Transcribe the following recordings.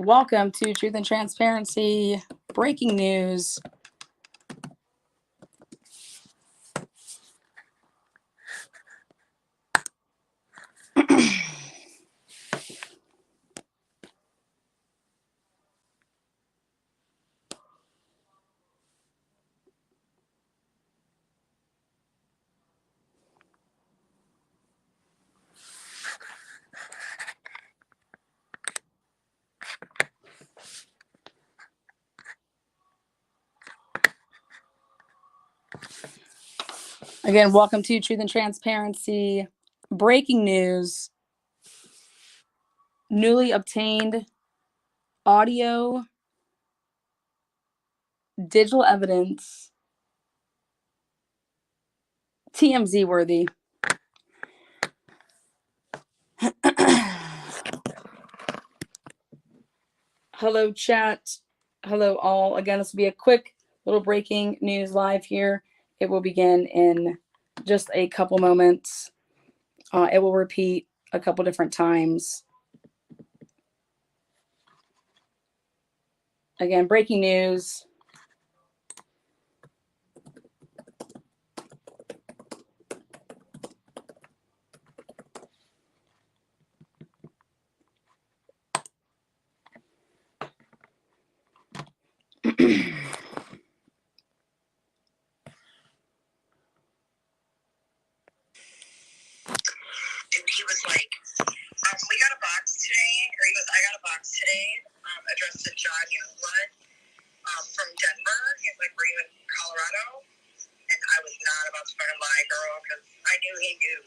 Welcome to Truth and Transparency Breaking News. Again, welcome to Truth and Transparency Breaking News. Newly obtained audio, digital evidence, TMZ worthy. Hello, chat. Hello, all. Again, this will be a quick little breaking news live here. It will begin in just a couple moments. It will repeat a couple different times. Again, breaking news. He was like, we got a box today, or he goes, I got a box today, addressed to John Youngblood, from Denver. He's like, were you in Colorado? And I was not about to fucking lie, girl, because I knew he knew.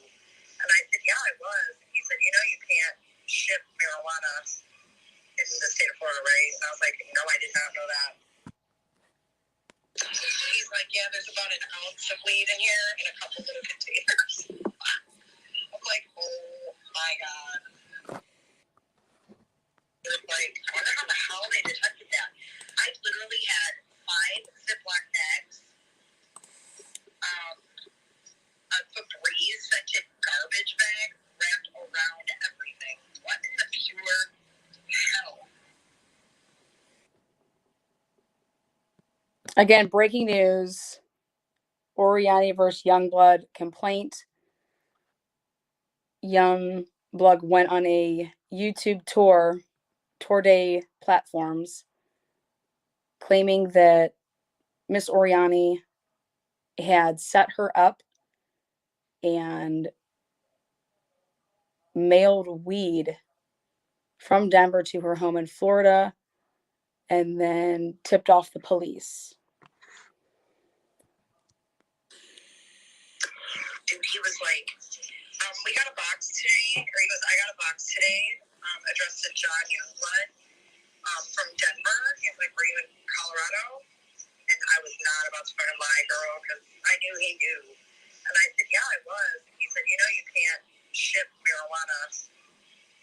And I said, yeah, I was. And he said, you can't ship marijuana in the state of Florida, right? And I was like, no, I did not know that. He's like, yeah, there's about an ounce of weed in here in a couple little containers. I'm like, oh my God. It was like, I wonder how the hell they detected that. I literally had 5 Ziploc bags, a Febreze scented garbage bag wrapped around everything. What in the pure hell? Again, breaking news. Oriani versus Youngblood complaint. Youngblood went on a YouTube tour day platforms, claiming that Miss Oriani had set her up and mailed weed from Denver to her home in Florida and then tipped off the police. And he was like, we got a box today, or he goes, I got a box today, addressed to John Youngblood, from Denver. He's like, were you in Colorado? And I was not about to fucking lie, girl, because I knew he knew. And I said, yeah, I was. And he said, you can't ship marijuana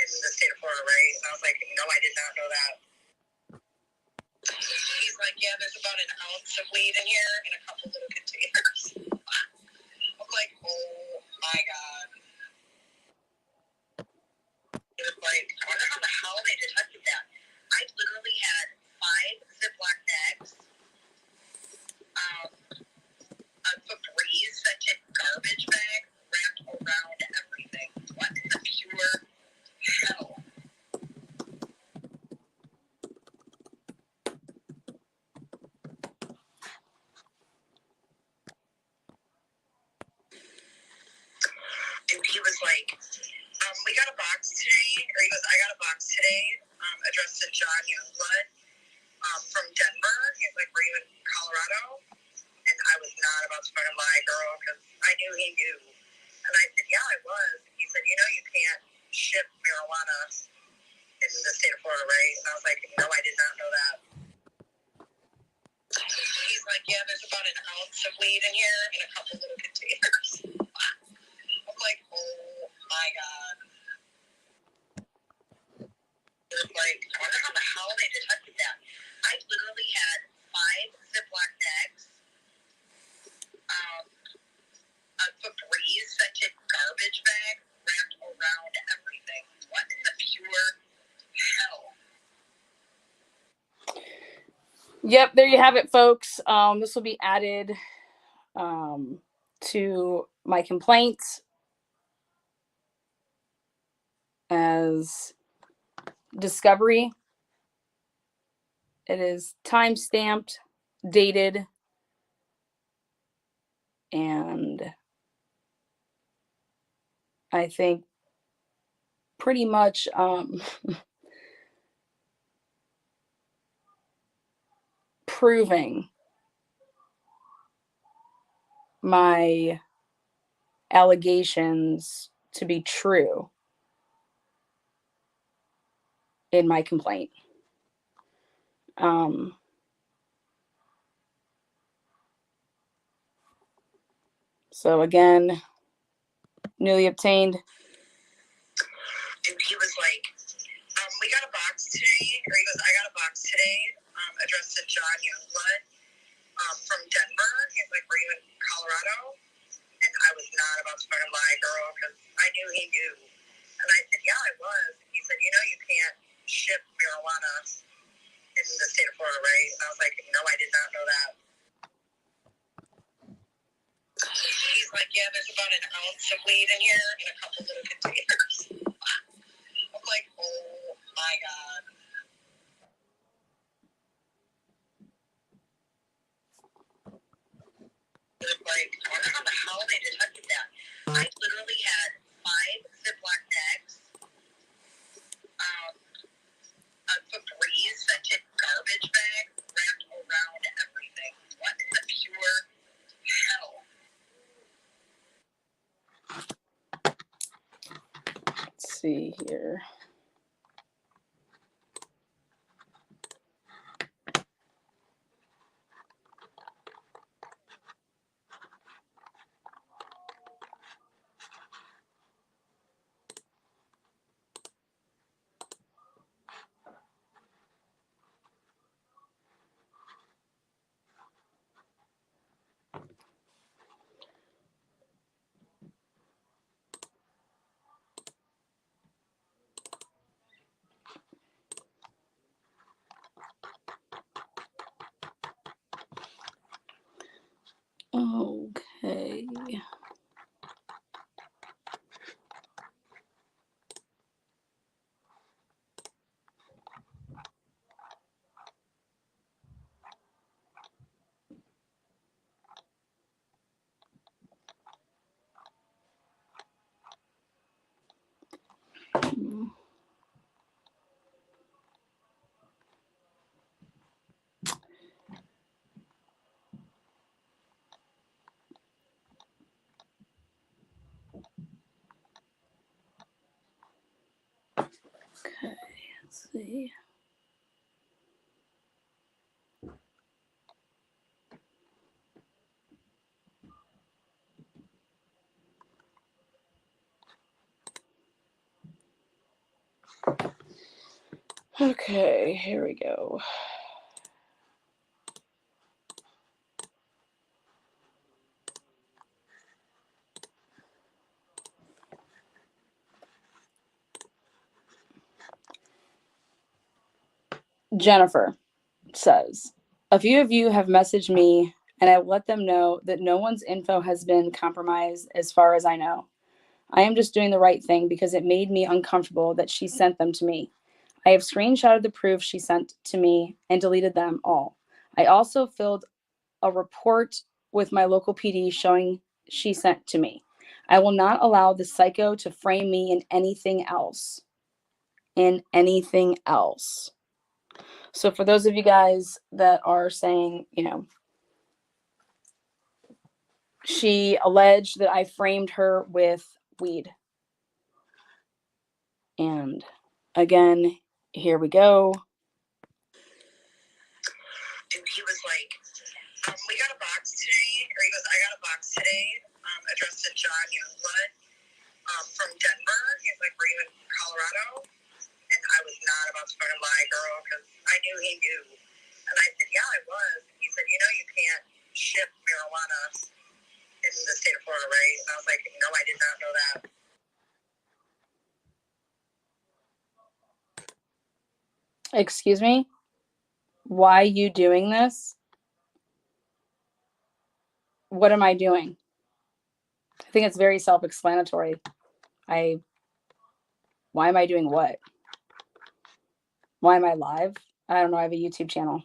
in the state of Florida, right? And I was like, no, I did not know that. He's like, yeah, there's about an ounce of weed in here in a couple little containers. I'm like, oh my God. It was like, I wonder how the hell they detected that. I literally had 5 Ziploc bags, a Febreze scented garbage bag wrapped around everything. What in the pure hell? And he was like, we got a box today, or he goes, I got a box today, addressed to John Youngblood, from Denver. He's like, were you in Colorado? And I was not about to fucking lie, girl, because I knew he knew. And I said, yeah, I was. And he said, you can't ship marijuana in the state of Florida, right? And I was like, no, I did not know that. He's like, yeah, there's about an ounce of weed in here in a couple little containers. I'm like, oh my God. It was like, I wonder how the hell they detected that. I literally had 5 Ziploc bags, a Febreze scented garbage bag wrapped around everything. What in the pure hell? Yep, there you have it, folks. This will be added to my complaints as discovery. It is time stamped, dated, and I think pretty much proving my allegations to be true in my complaint. So again, newly obtained. And he was like, we got a box today, or he goes, I got a box today, addressed to John Youngblood, from Denver. He's like, were you in Colorado? And I was not about to fucking lie, girl, because I knew he knew. And I said, yeah, I was. And he said, you know, you can't ship marijuana in the state of Florida, right? And I was like, no, I did not know that. He's like, yeah, there's about an ounce of weed in here and a couple little containers. I'm like, oh my God. It was like, I wonder how they detected that. I literally had 5 Ziploc bags, a Febreze scented garbage bag wrapped around everything. What in the pure hell? Let's see here. Okay. Okay, let's see. Okay, here we go. Jennifer says, a few of you have messaged me and I let them know that no one's info has been compromised as far as I know. I am just doing the right thing because it made me uncomfortable that she sent them to me. I have screenshotted the proof she sent to me and deleted them all. I also filled a report with my local PD showing she sent to me. I will not allow the psycho to frame me in anything else. In anything else. So for those of you guys that are saying, you know, she alleged that I framed her with weed. And again, here we go. And he was like, we got a box today, or he goes, I got a box today, addressed to John Youngblood, from Denver. He's like, were you in Colorado? And I was not about to fucking lie, girl, because I knew he knew. And I said, yeah, I was. And he said, you know, you can't ship marijuana in the state of Florida, right? And I was like, no, I did not know that. Excuse me? why you doing this? What am I doing? I think it's very self-explanatory. Why am I doing what? Why am I live? I don't know. I have a YouTube channel.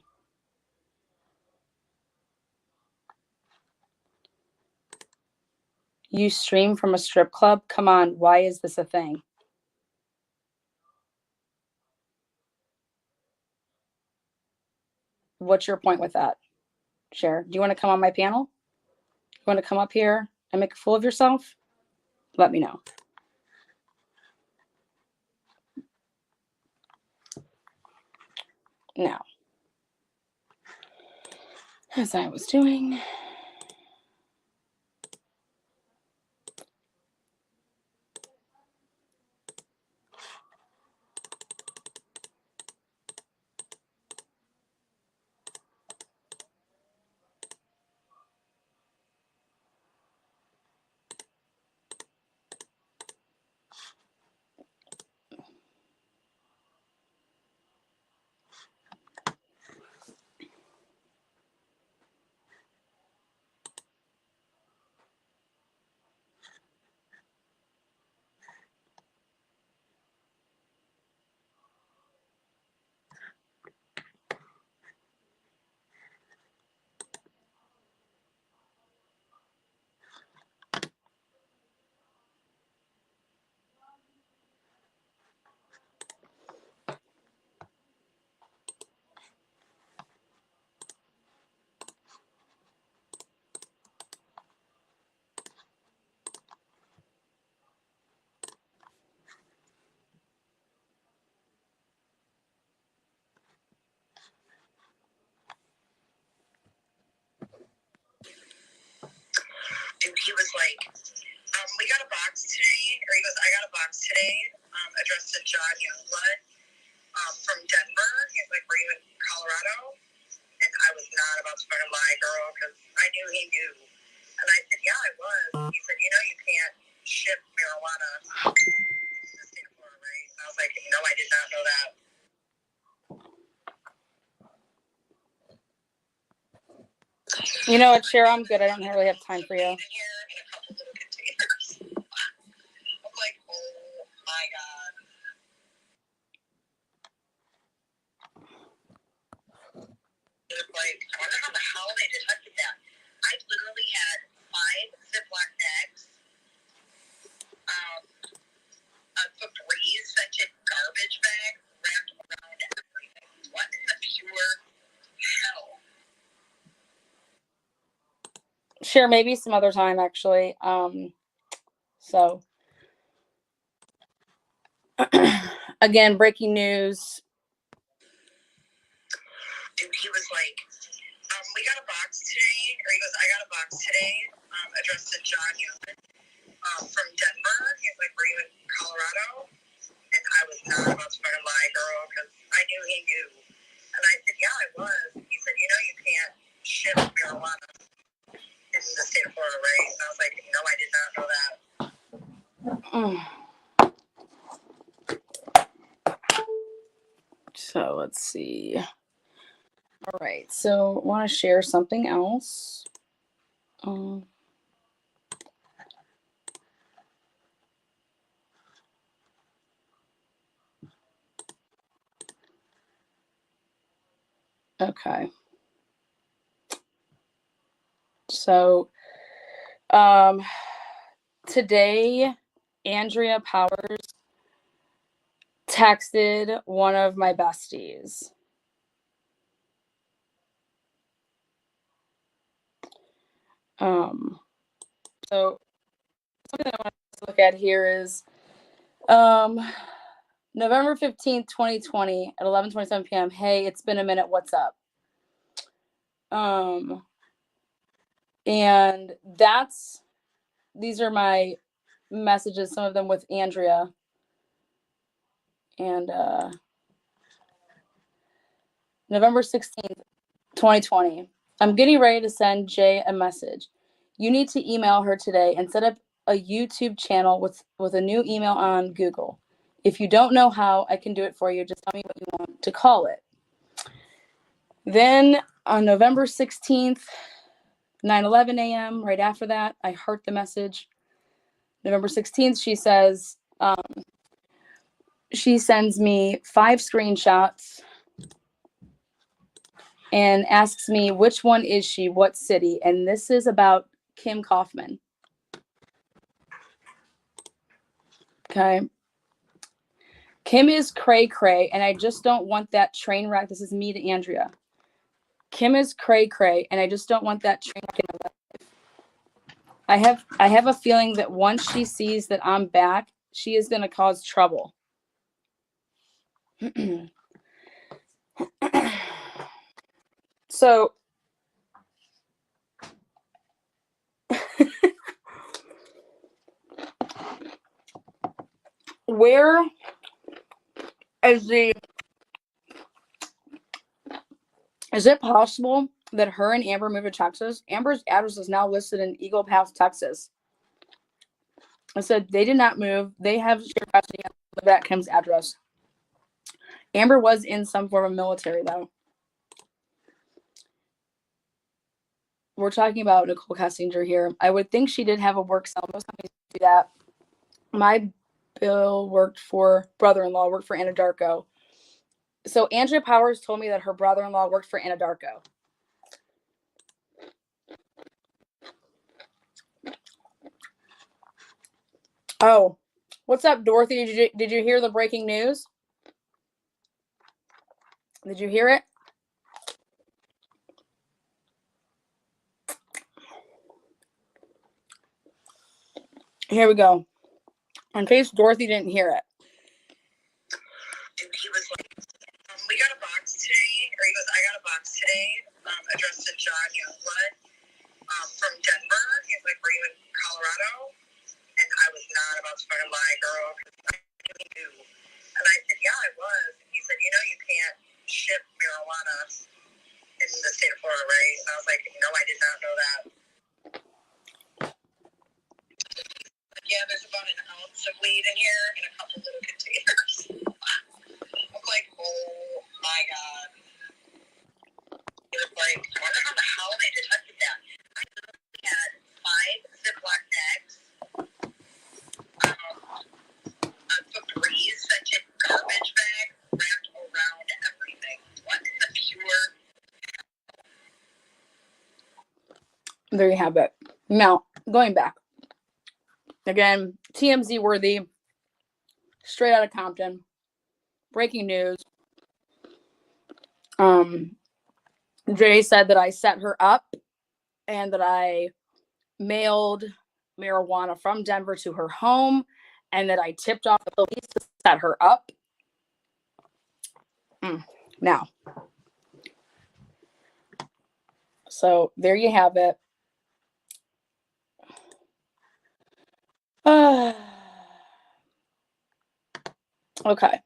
You stream from a strip club? Come on. Why is this a thing? What's your point with that? Cher, do you want to come on my panel? You want to come up here and make a fool of yourself? Let me know. Now, as I was doing, he was like, we got a box today, or he goes, I got a box today, addressed to John Youngblood, from Denver. He's like, were you in Colorado? And I was not about to fucking lie, girl, because I knew he knew. And I said, yeah, I was. He said, you know, you can't ship marijuana into the state of Florida, right? And I was like, no, I did not know that. you know what, Cher, I'm good. I don't really have time for you. In here in a couple little containers. I'm like, oh my God. It's like, I wonder how the hell they detected that. I literally had 5 Ziploc bags, a Febreze scented garbage bag wrapped around everything. What in the pure hell? Cher, maybe some other time, actually. So, again, breaking news. Dude, he was like, we got a box today, or he goes, I got a box today, addressed to John Youngblood, from Denver. He's like, were you in Colorado? And I was not about to fucking lie, girl, because I knew he knew. And I said, yeah, I was. He said, you know, you can't ship marijuana into the state of Florida, right? And I was like, no, I did not know that. So let's see. All right, so I want to share something else. Okay. So, today, Andrea Powers texted one of my besties. So something I want to look at here is November 15th, 2020 at 11:27 p.m. Hey, it's been a minute. What's up? And these are my messages, some of them with Andrea. And November 16th, 2020. I'm getting ready to send Jay a message. You need to email her today and set up a YouTube channel with a new email on Google. If you don't know how, I can do it for you. Just tell me what you want to call it. Then on November 16th, 9:11 a.m., right after that, I heart the message. November 16th, she says, she sends me 5 screenshots and asks me, which one is she? What city? And this is about Kim Kaufman. Okay. Kim is cray cray, and I just don't want that train wreck. This is me to Andrea. Kim is cray cray, and I just don't want that train wreck in my life. I have a feeling that once she sees that I'm back, she is going to cause trouble. So where is it possible that her and Amber moved to Texas? Amber's address is now listed in Eagle Pass, Texas. I said they did not move. They have shared custody of that Kim's address. Amber was in some form of military, though. We're talking about Nicole Kessinger here. I would think she did have a work cell. Most companies do that. My brother-in-law worked for Anadarko. So Andrea Powers told me that her brother-in-law worked for Anadarko. Oh, what's up, Dorothy? Did you hear the breaking news? Did you hear it? Here we go. In case Dorothy didn't hear it. And he was like, we got a box today, or he goes, I got a box today, addressed to John Youngblood, from Denver. He's like, were you in Colorado? And I was not about to fucking lie, girl, because I knew. And I said, yeah, I was. And he said, you know, you can't ship marijuana in the state of Florida, right? And I was like, no, I did not know that. Yeah, there's about an ounce of weed in here in a couple little containers. I'm like, oh my God. It was like, I wonder how the hell they detected that. I literally had 5 Ziploc bags, a Febreze scented garbage bag wrapped around everything. What in the pure? There you have it. Now, going back. Again, TMZ worthy, straight out of Compton. Breaking news. Jay said that I set her up and that I mailed marijuana from Denver to her home and that I tipped off the police to set her up. Now, so there you have it. Okay.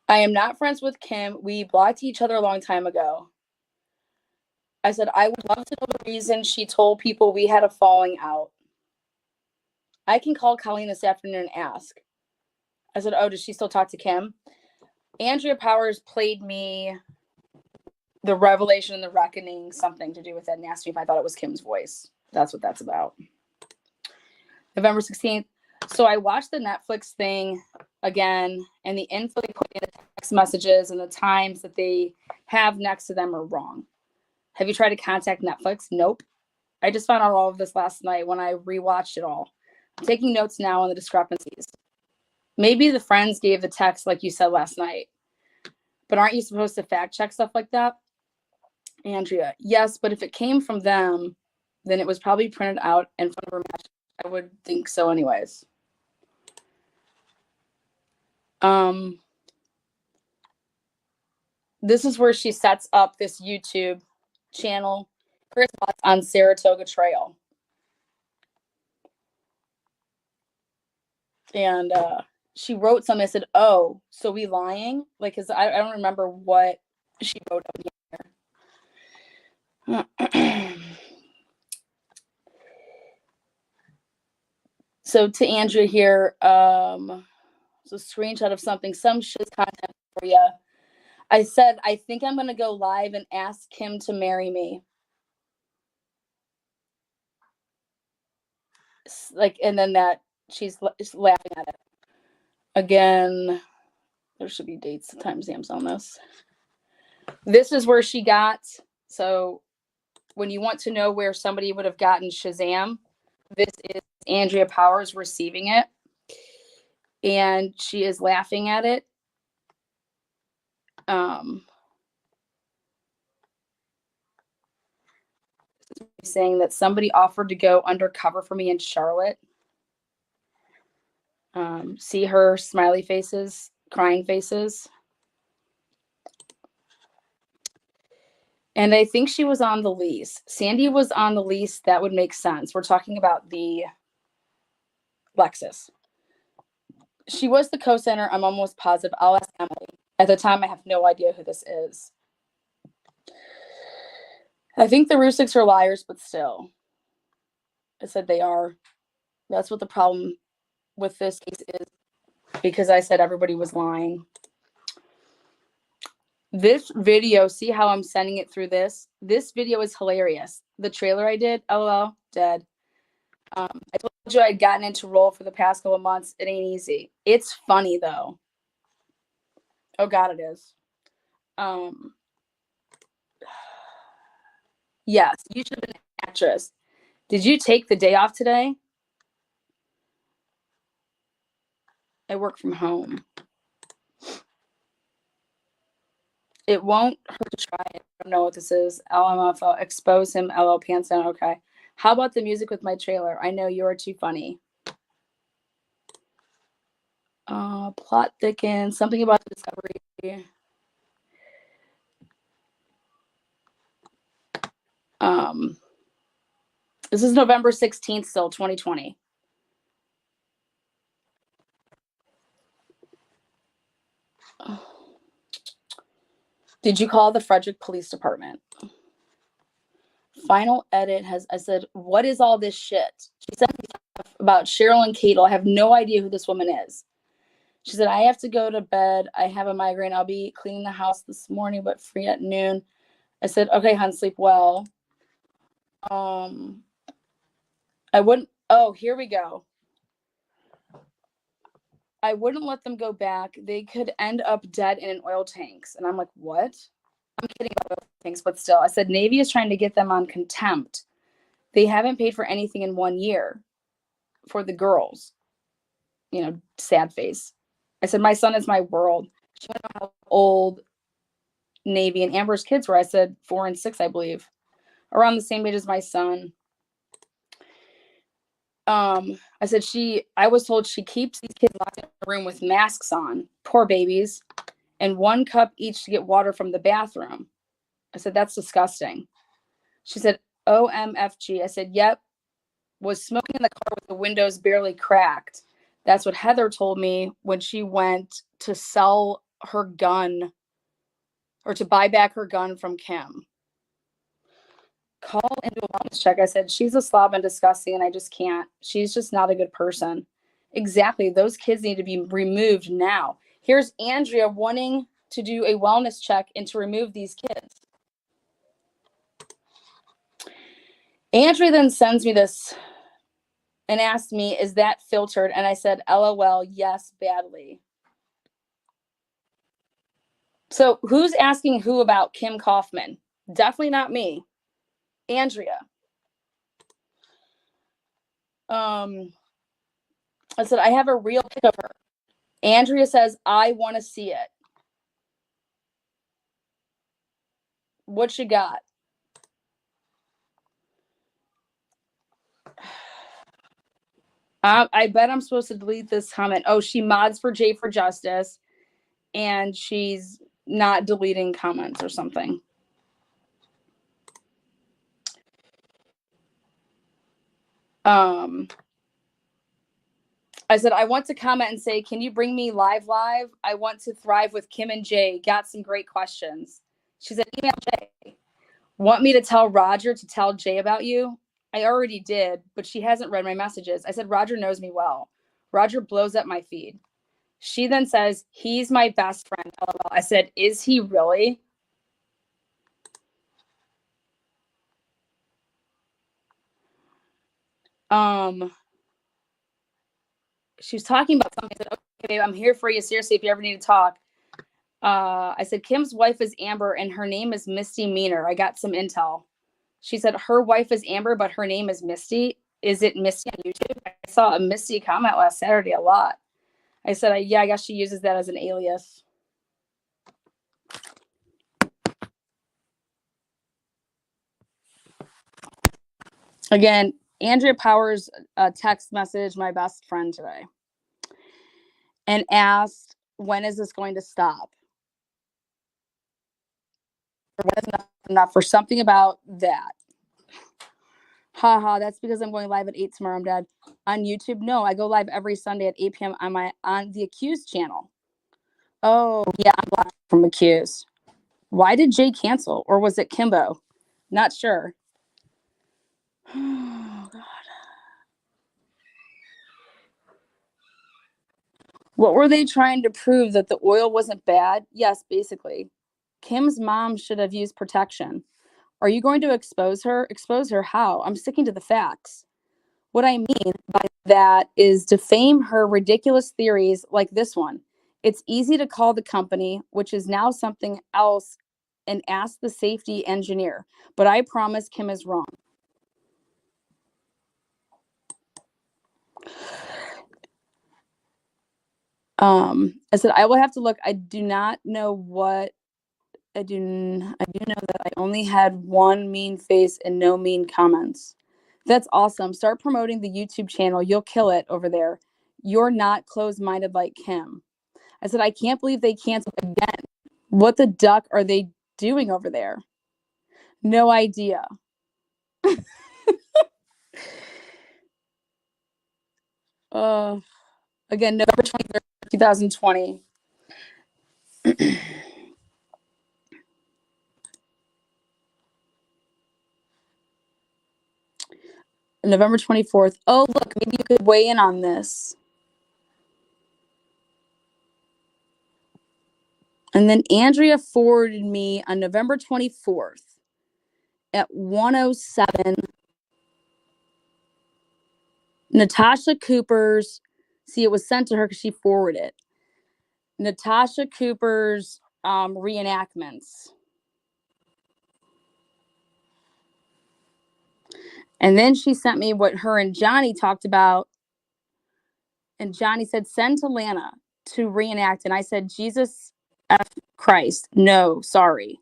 I am not friends with Kim. We blocked each other a long time ago. I said, I would love to know the reason she told people we had a falling out. I can call Colleen this afternoon and ask. I said, oh, does she still talk to Kim? Andrea Powers played me the revelation and the reckoning, something to do with it, and asked me if I thought it was Kim's voice. That's what that's about. November 16th. So I watched the Netflix thing again, and the info they put in the text messages and the times that they have next to them are wrong. Have you tried to contact Netflix? Nope. I just found out all of this last night when I rewatched it all. I'm taking notes now on the discrepancies. Maybe the friends gave the text like you said last night. But aren't you supposed to fact check stuff like that? Andrea, yes, but if it came from them, then it was probably printed out in front of her match. I would think so anyways. This is where she sets up this YouTube channel. Her thoughts on Saratoga Trail. And she wrote something. I said, oh, so we lying? Like, cause I don't remember what she wrote up here. So to Andrea here, so screenshot of something, some shit content for you. I said, I think I'm going to go live and ask Kim to marry me. Like, and then that she's laughing at it. Again, there should be dates, timestamps on this. This is where she got, so when you want to know where somebody would have gotten Shazam, this is Andrea Powers receiving it. And she is laughing at it. Saying that somebody offered to go undercover for me in Charlotte. See her smiley faces, crying faces. And I think she was on the lease. Sandy was on the lease. That would make sense. We're talking about the Lexus. She was the co-signer. I'm almost positive. I'll ask Emily. At the time, I have no idea who this is. I think the Rusiks are liars, but still. I said they are. That's what the problem with this case is, because I said everybody was lying. This video, see how I'm sending it through this? This video is hilarious. The trailer I did, LOL, dead. I told you I'd gotten into role for the past couple of months. It ain't easy. It's funny, though. Oh, God, it is. Yes, you should have been an actress. Did you take the day off today? I work from home. It won't hurt to try it. I don't know what this is. LMFO, expose him, LL pants down. Okay. How about the music with my trailer? I know you're too funny. Plot thickens. Something about the discovery. This is November 16th, still 2020. Did you call the Frederick Police Department? Final edit has, I said, what is all this shit? She sent me stuff about Cheryl and Cato. I have no idea who this woman is. She said, I have to go to bed. I have a migraine. I'll be cleaning the house this morning, but free at noon. I said, okay, hon, sleep well. I wouldn't, oh, here we go. I wouldn't let them go back. They could end up dead in an oil tanks. And I'm like, what? I'm kidding about oil tanks, but still. I said, Navy is trying to get them on contempt. They haven't paid for anything in 1 year for the girls. You know, sad face. I said, my son is my world. She wanted to know how old Navy and Amber's kids were. I said 4 and 6, I believe. Around the same age as my son. I said I was told she keeps these kids locked in a room with masks on, poor babies, and 1 cup each to get water from the bathroom. I said, that's disgusting. She said, OMFG. I said, yep, was smoking in the car with the windows barely cracked. That's what Heather told me when she went to sell her gun or to buy back her gun from Kim. Call into a wellness check. I said, she's a slob and disgusting, and I just can't. She's just not a good person. Exactly. Those kids need to be removed now. Here's Andrea wanting to do a wellness check and to remove these kids. Andrea then sends me this and asked me, is that filtered? And I said, LOL, yes, badly. So who's asking who about Kim Kaufman? Definitely not me. Andrea. I said, I have a real pic of her. Andrea says, I want to see it. What you got? I bet I'm supposed to delete this comment. Oh, she mods for J for Justice, and she's not deleting comments or something. I said, I want to comment and say, can you bring me live? I want to thrive with Kim and Jay. Got some great questions. She said, email Jay. Want me to tell Roger to tell Jay about you? I already did, but she hasn't read my messages. I said, Roger knows me well. Roger blows up my feed. She then says, he's my best friend. LOL. I said, is he really? She was talking about something. I said, okay, babe, I'm here for you. Seriously, if you ever need to talk. I said, Kim's wife is Amber and her name is Misty Meaner. I got some intel. She said, her wife is Amber, but her name is Misty. Is it Misty on YouTube? I saw a Misty comment last Saturday a lot. I said, yeah, I guess she uses that as an alias. Again, Andrea Powers text messaged my best friend today and asked, when is this going to stop? Or when is enough for something about that? Haha, that's because I'm going live at 8 tomorrow. I'm dead. On YouTube? No, I go live every Sunday at 8 p.m. on the Accused channel. Oh, yeah, I'm blocked from Accused. Why did Jay cancel? Or was it Kimbo? Not sure. Oh, God. What were they trying to prove? That the oil wasn't bad? Yes, basically. Kim's mom should have used protection. Are you going to expose her? Expose her how? I'm sticking to the facts. What I mean by that is defame her ridiculous theories like this one. It's easy to call the company, which is now something else, and ask the safety engineer. But I promise Kim is wrong. I said, I will have to look. I do not know what I do know that I only had one mean face and no mean comments. That's awesome. Start promoting the YouTube channel. You'll kill it over there. You're not closed-minded like Kim. I said, I can't believe they canceled again. What the duck are they doing over there? No idea. Again, November 23rd, 2020. November 24th. Oh, look, maybe you could weigh in on this. And then Andrea forwarded me on November 24th at 1:07. Natasha Cooper's, see, it was sent to her because she forwarded it. Natasha Cooper's reenactments. And then she sent me what her and Johnny talked about. And Johnny said, send to Lana to reenact. And I said, Jesus F. Christ. No, sorry.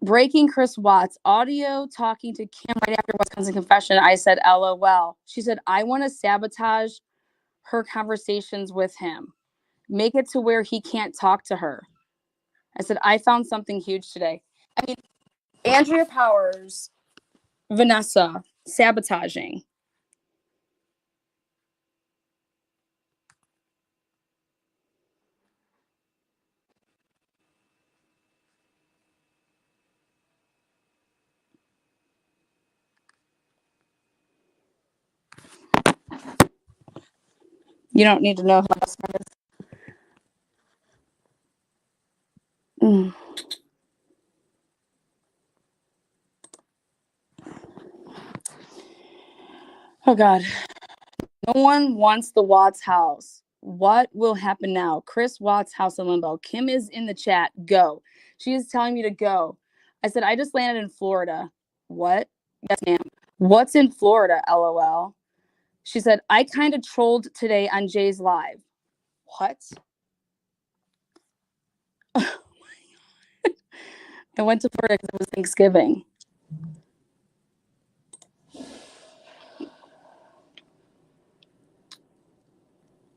Breaking Chris Watts. Audio talking to Kim right after Wisconsin confession. I said, LOL. She said, I want to sabotage her conversations with him. Make it to where he can't talk to her. I said, I found something huge today. I mean, Andrea Powers, Vanessa, sabotaging. You don't need to know who my best friend is. Oh, God. No one wants the Watts house. What will happen now? Chris Watts house in limbo. Kim is in the chat. Go. She is telling me to go. I said, I just landed in Florida. What? Yes, ma'am. What's in Florida? LOL. She said, I kind of trolled today on Jay's live. What? I went to Florida because it was Thanksgiving.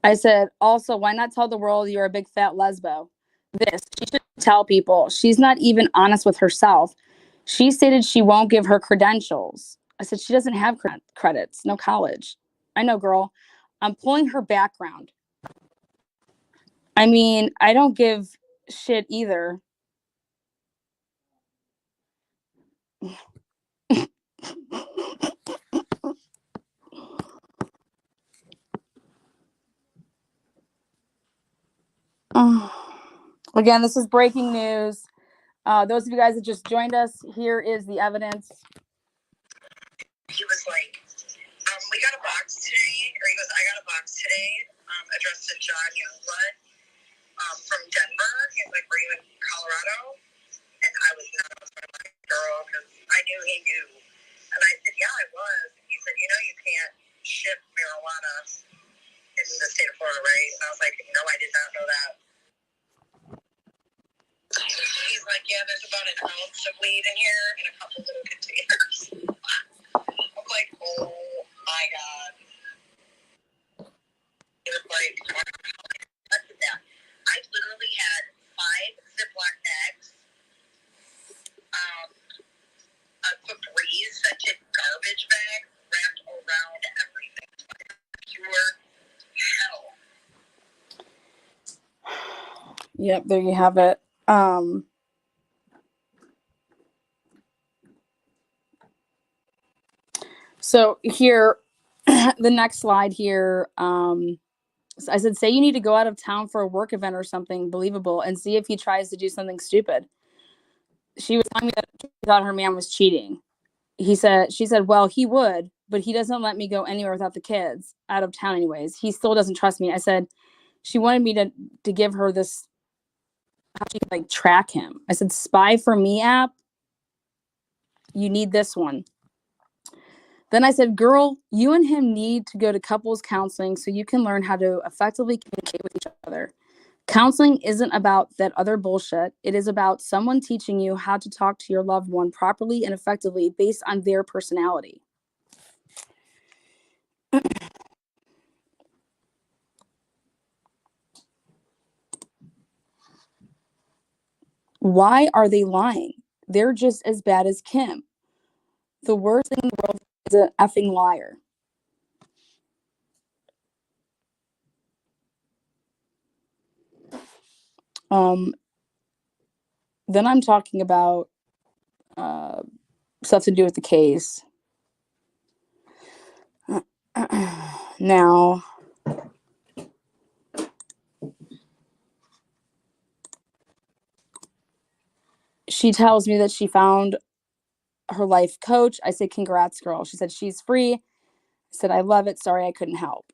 I said, also, why not tell the world you're a big fat lesbo? She should tell people. She's not even honest with herself. She stated she won't give her credentials. I said, she doesn't have credits, no college. I know, girl. I'm pulling her background. I mean, I don't give shit either. Again, this is breaking news. Those of you guys that just joined us, here is the evidence. He was like, we got a box today, or he goes, I got a box today, addressed to John Youngblood, from Denver. He's like, were you in Colorado? And I was not a girl, because I knew he knew. And I said, yeah, I was. And he said, you can't ship marijuana in the state of Florida, right? And I was like, no, I did not know that. He's like, yeah, there's about an ounce of weed in here in a couple little containers. I'm like, oh my God. It was like, I did that. I literally had 5 Ziploc bags, a Febreze scented garbage bag wrapped around everything. Pure hell. Yep, there you have it. So here, the next slide here, I said, say you need to go out of town for a work event or something believable and see if he tries to do something stupid. She was telling me that she thought her man was cheating. She said, well, he would, but he doesn't let me go anywhere without the kids out of town anyways. He still doesn't trust me. I said, she wanted me to give her this, how she could like track him. I said, Spy for Me app. You need this one. Then I said, girl, you and him need to go to couples counseling so you can learn how to effectively communicate with each other. Counseling isn't about that other bullshit. It is about someone teaching you how to talk to your loved one properly and effectively based on their personality. Why are they lying? They're just as bad as Kim. The worst thing in the world is an effing liar. Then I'm talking about stuff to do with the case. Now, she tells me that she found her life coach. I said, congrats, girl. She said, she's free. I said, I love it. Sorry, I couldn't help.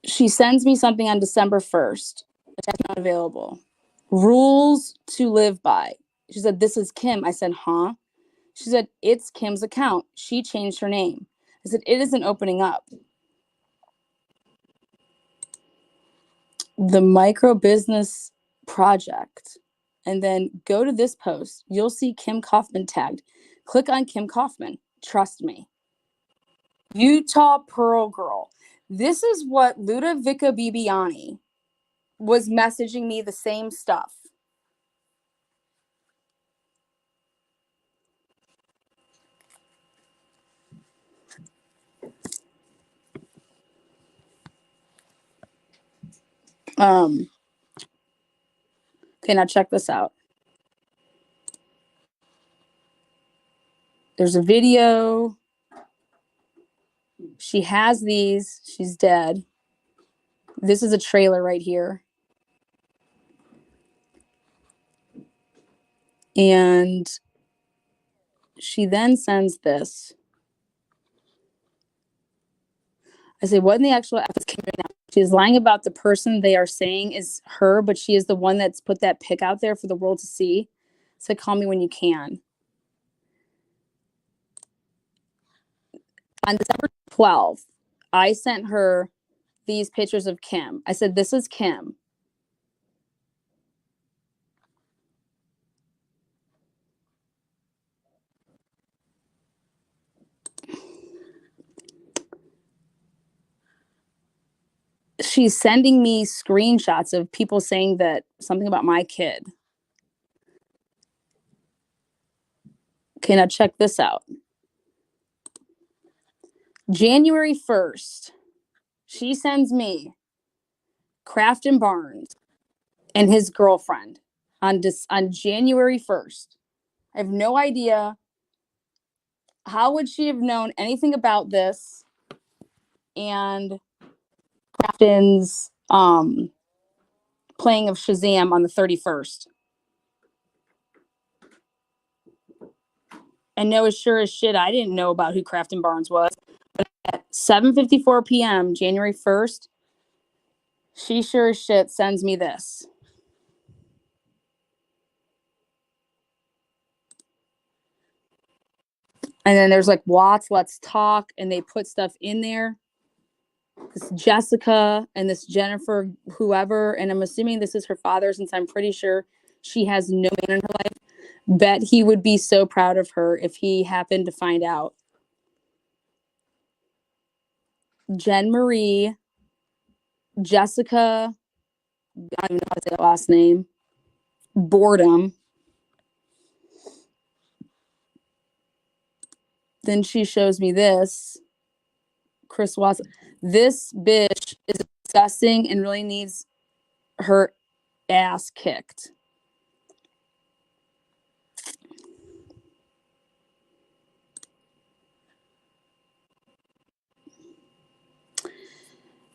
She sends me something on December 1st. That's not available. Rules to live by. She said, this is Kim. I said, huh? She said, it's Kim's account. She changed her name. I said, it isn't opening up. The micro business project. And then go to this post. You'll see Kim Kaufman tagged. Click on Kim Kaufman. Trust me. Utah Pearl Girl. This is what Ludovica Bibiani was messaging me the same stuff. Okay, now check this out. There's a video. She has these. She's dead. This is a trailer right here. And she then sends this. I say, what in the actual she's lying about the person they are saying is her, but she is the one that's put that pic out there for the world to see. So call me when you can. On December 12th, I sent her these pictures of Kim. I said, this is Kim. She's sending me screenshots of people saying that something about my kid. Okay, now check this out. January 1st, she sends me Crafton Barnes and his girlfriend on January 1st. I have no idea. How would she have known anything about this? And Crafton's playing of Shazam on the 31st. And no, as sure as shit, I didn't know about who Crafton Barnes was. But at 7:54 p.m., January 1st, she sure as shit sends me this. And then there's like Watts, Let's Talk, and they put stuff in there. This Jessica and this Jennifer, whoever, and I'm assuming this is her father since I'm pretty sure she has no man in her life. Bet he would be so proud of her if he happened to find out. Jen Marie, Jessica, I don't even know how to say that last name. Boredom. Then she shows me this. Chris Watson. This bitch is disgusting and really needs her ass kicked.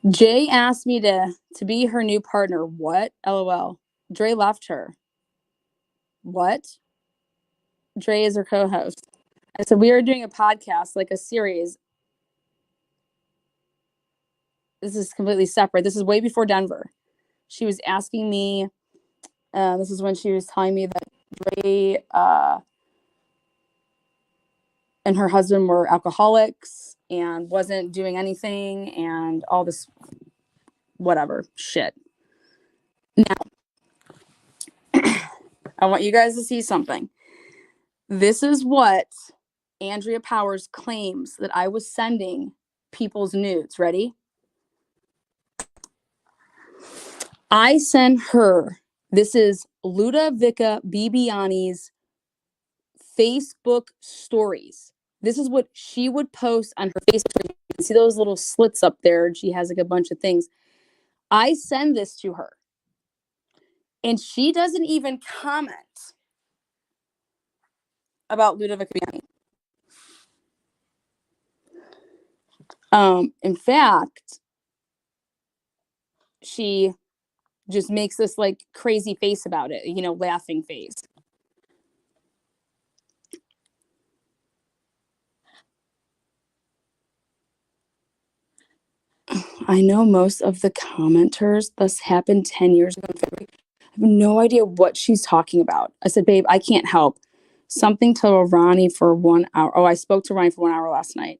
Jay asked me to be her new partner. What? LOL. Dre left her. What? Dre is her co-host. I said, we are doing a podcast, like a series. This is completely separate. This is way before Denver. She was asking me, this is when she was telling me that Dre and her husband were alcoholics and wasn't doing anything and all this whatever shit. Now, I want you guys to see something. This is what Andrea Powers claims that I was sending people's nudes. Ready? I sent her, this is Ludovica Bibiani's Facebook stories. This is what she would post on her Facebook. You can see those little slits up there. She has like a bunch of things. I send this to her. And she doesn't even comment about Ludovica Bibiani. In fact, she just makes this like crazy face about it, you know, laughing face. I know most of the commenters, this happened 10 years ago in February. I have no idea what she's talking about. I said, babe, I can't help. Something to Oriani for 1 hour. Oh, I spoke to Oriani for 1 hour last night.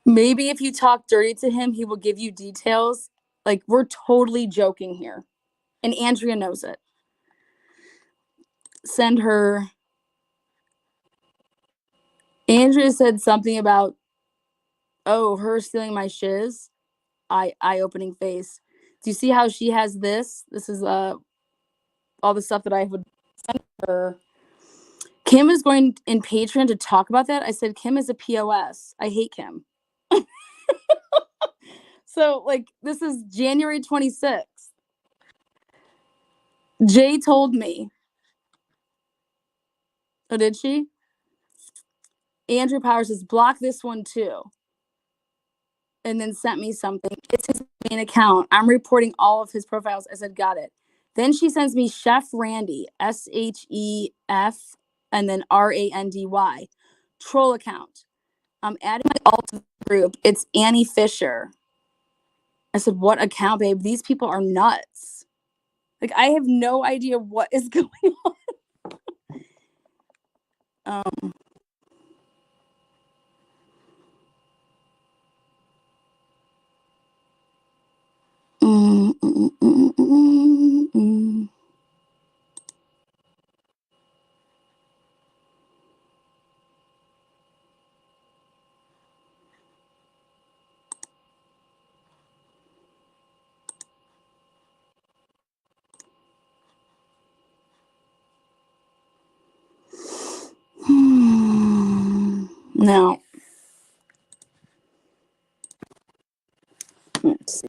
Maybe if you talk dirty to him, he will give you details. Like, we're totally joking here. And Andrea knows it. Send her. Andrea said something about, oh, her stealing my shiz. Eye-opening face. Do you see how she has this? This is all the stuff that I would send her. Kim is going in Patreon to talk about that. I said, Kim is a POS. I hate Kim. So, like, this is January 26th. Jay told me. Oh, did she? Andrew Powers says, block this one too. And then sent me something. It's his main account. I'm reporting all of his profiles. I said, got it. Then she sends me Chef Randy, SHEF, and then RANDY, troll account. I'm adding my alt to the group. It's Annie Fisher. I said, what account, babe? These people are nuts. Like, I have no idea what is going on. Now, let's see.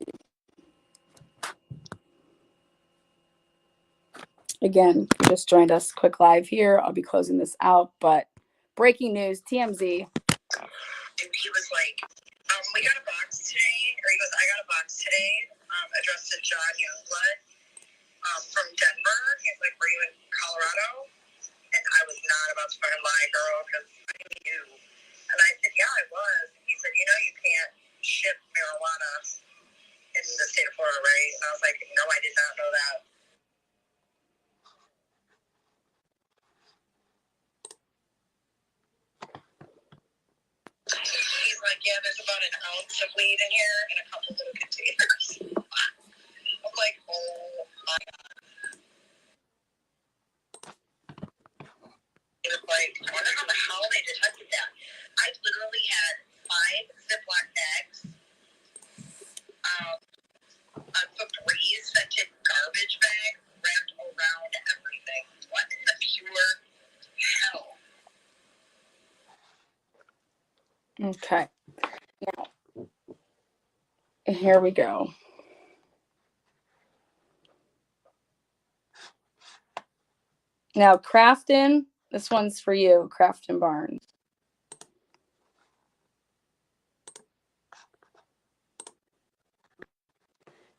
Again, if you just joined us quick live here. I'll be closing this out, but breaking news, TMZ. And he was like, we got a box today, or he goes, I got a box today, addressed to John Youngblood, from Denver. He's like, were you in Colorado? And I was not about to fucking lie, girl, because I knew. And I said, yeah, I was. And he said, you can't ship marijuana in the state of Florida, right? And I was like, no, I did not know that. He's like, yeah, there's about an ounce of weed in here and a couple little containers. I'm like, oh my God. It was like, I wonder how they detected that. I literally had 5 Ziploc bags, a Febreze scented garbage bag wrapped around everything. What in the pure hell? Okay. Now, here we go. Now, Crafton, this one's for you, Crafton Barnes.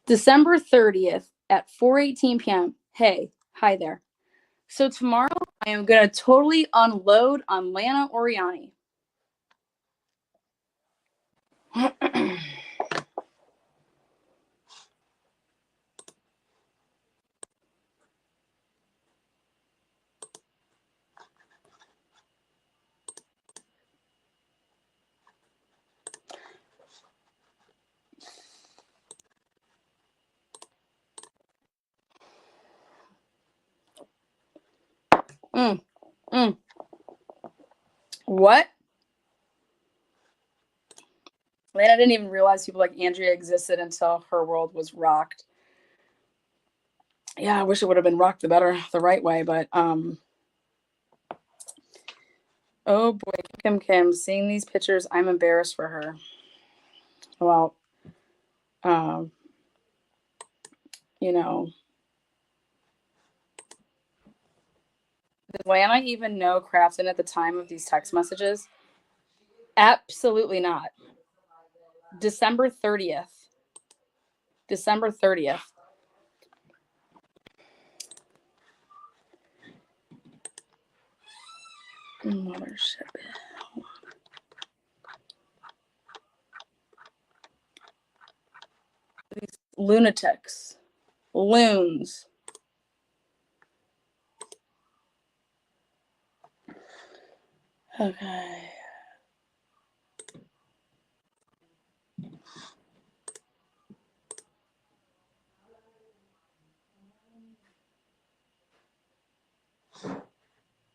December 30th at 4:18 p.m. Hey, hi there. So tomorrow I am going to totally unload on Lana Oriani. What? Lana didn't even realize people like Andrea existed until her world was rocked. Yeah, I wish it would have been rocked the right way, but oh boy, Kim, seeing these pictures, I'm embarrassed for her. Well, you know, did Lana even know Crafton at the time of these text messages? Absolutely not. December 30th. December 30th. Mothership. These lunatics. Loons. Okay.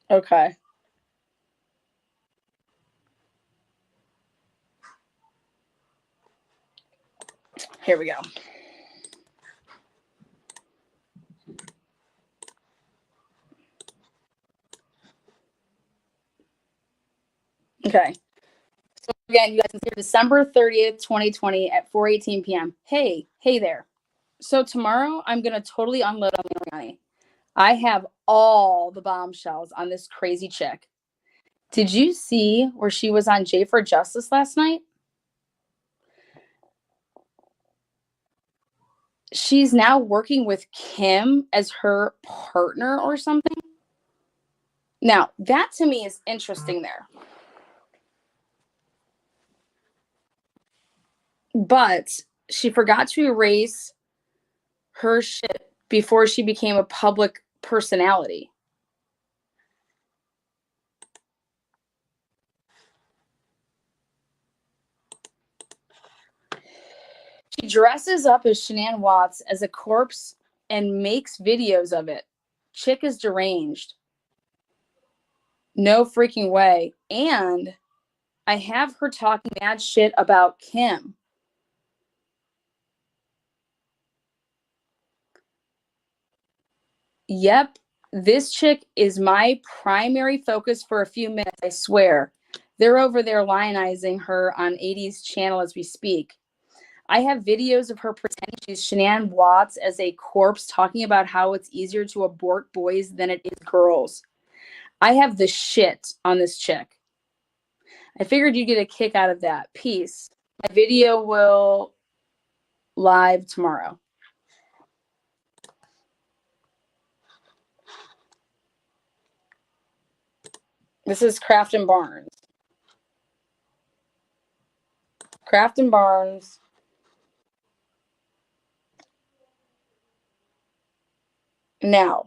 Okay. Here we go. Okay. So again, you guys can see December 30th, 2020 at 4:18 p.m. Hey there. So tomorrow I'm gonna totally unload on Oriani. I have all the bombshells on this crazy chick. Did you see where she was on J for Justice last night? She's now working with Kim as her partner or something. Now, that to me is interesting there. But she forgot to erase her shit before she became a public personality. She dresses up as Shanann Watts as a corpse and makes videos of it. Chick is deranged. No freaking way. And I have her talking mad shit about Kim. Yep, this chick is my primary focus for a few minutes, I swear. They're over there lionizing her on 80s channel as we speak. I have videos of her pretending she's Shanann Watts as a corpse, talking about how it's easier to abort boys than it is girls. I have the shit on this chick. I figured you'd get a kick out of that. Peace. My video will live tomorrow. This is Kraft and Barnes. Kraft and Barnes. Now,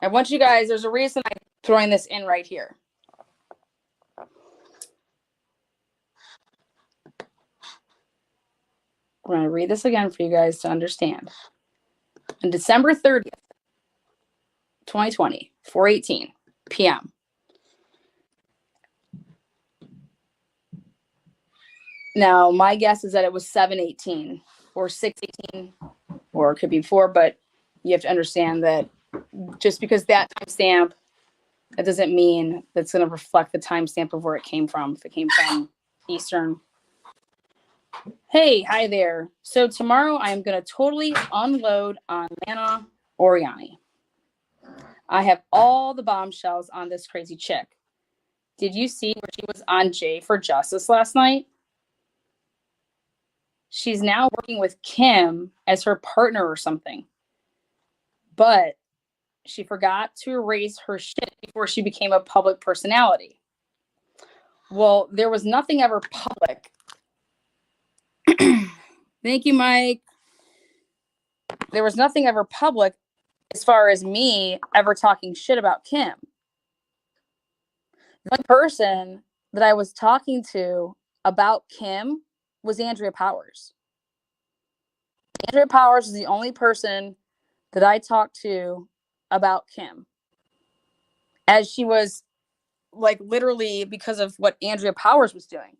I want you guys, there's a reason I'm throwing this in right here. I'm going to read this again for you guys to understand. On December 30th, 2020, 4:18 p.m. Now, my guess is that it was 7:18 or 6:18, or it could be 4, but you have to understand that just because that timestamp, that doesn't mean that's going to reflect the timestamp of where it came from. If it came from Eastern. Hey, hi there. So tomorrow I am going to totally unload on Lana Oriani. I have all the bombshells on this crazy chick. Did you see where she was on Jay for Justice last night? She's now working with Kim as her partner or something. But she forgot to erase her shit before she became a public personality. Well, there was nothing ever public. Thank you, Mike. There was nothing ever public as far as me ever talking shit about Kim. The only person that I was talking to about Kim was Andrea Powers. Andrea Powers is the only person that I talked to about Kim. As she was, like, literally because of what Andrea Powers was doing.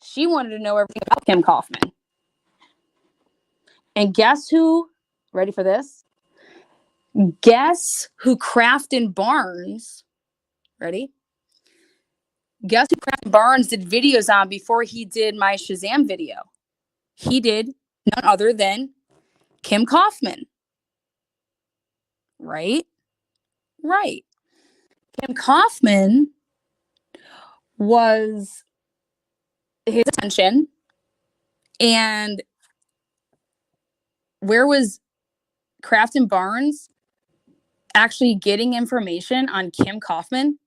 She wanted to know everything about Kim Kaufman. And guess who? Ready for this? Guess who Kraft and Barnes, ready? Guess who Kraft and Barnes did videos on before he did my Shazam video? He did none other than Kim Kaufman. Right? Right. Kim Kaufman was his attention. And where was Kraft and Barnes actually getting information on Kim Kaufman?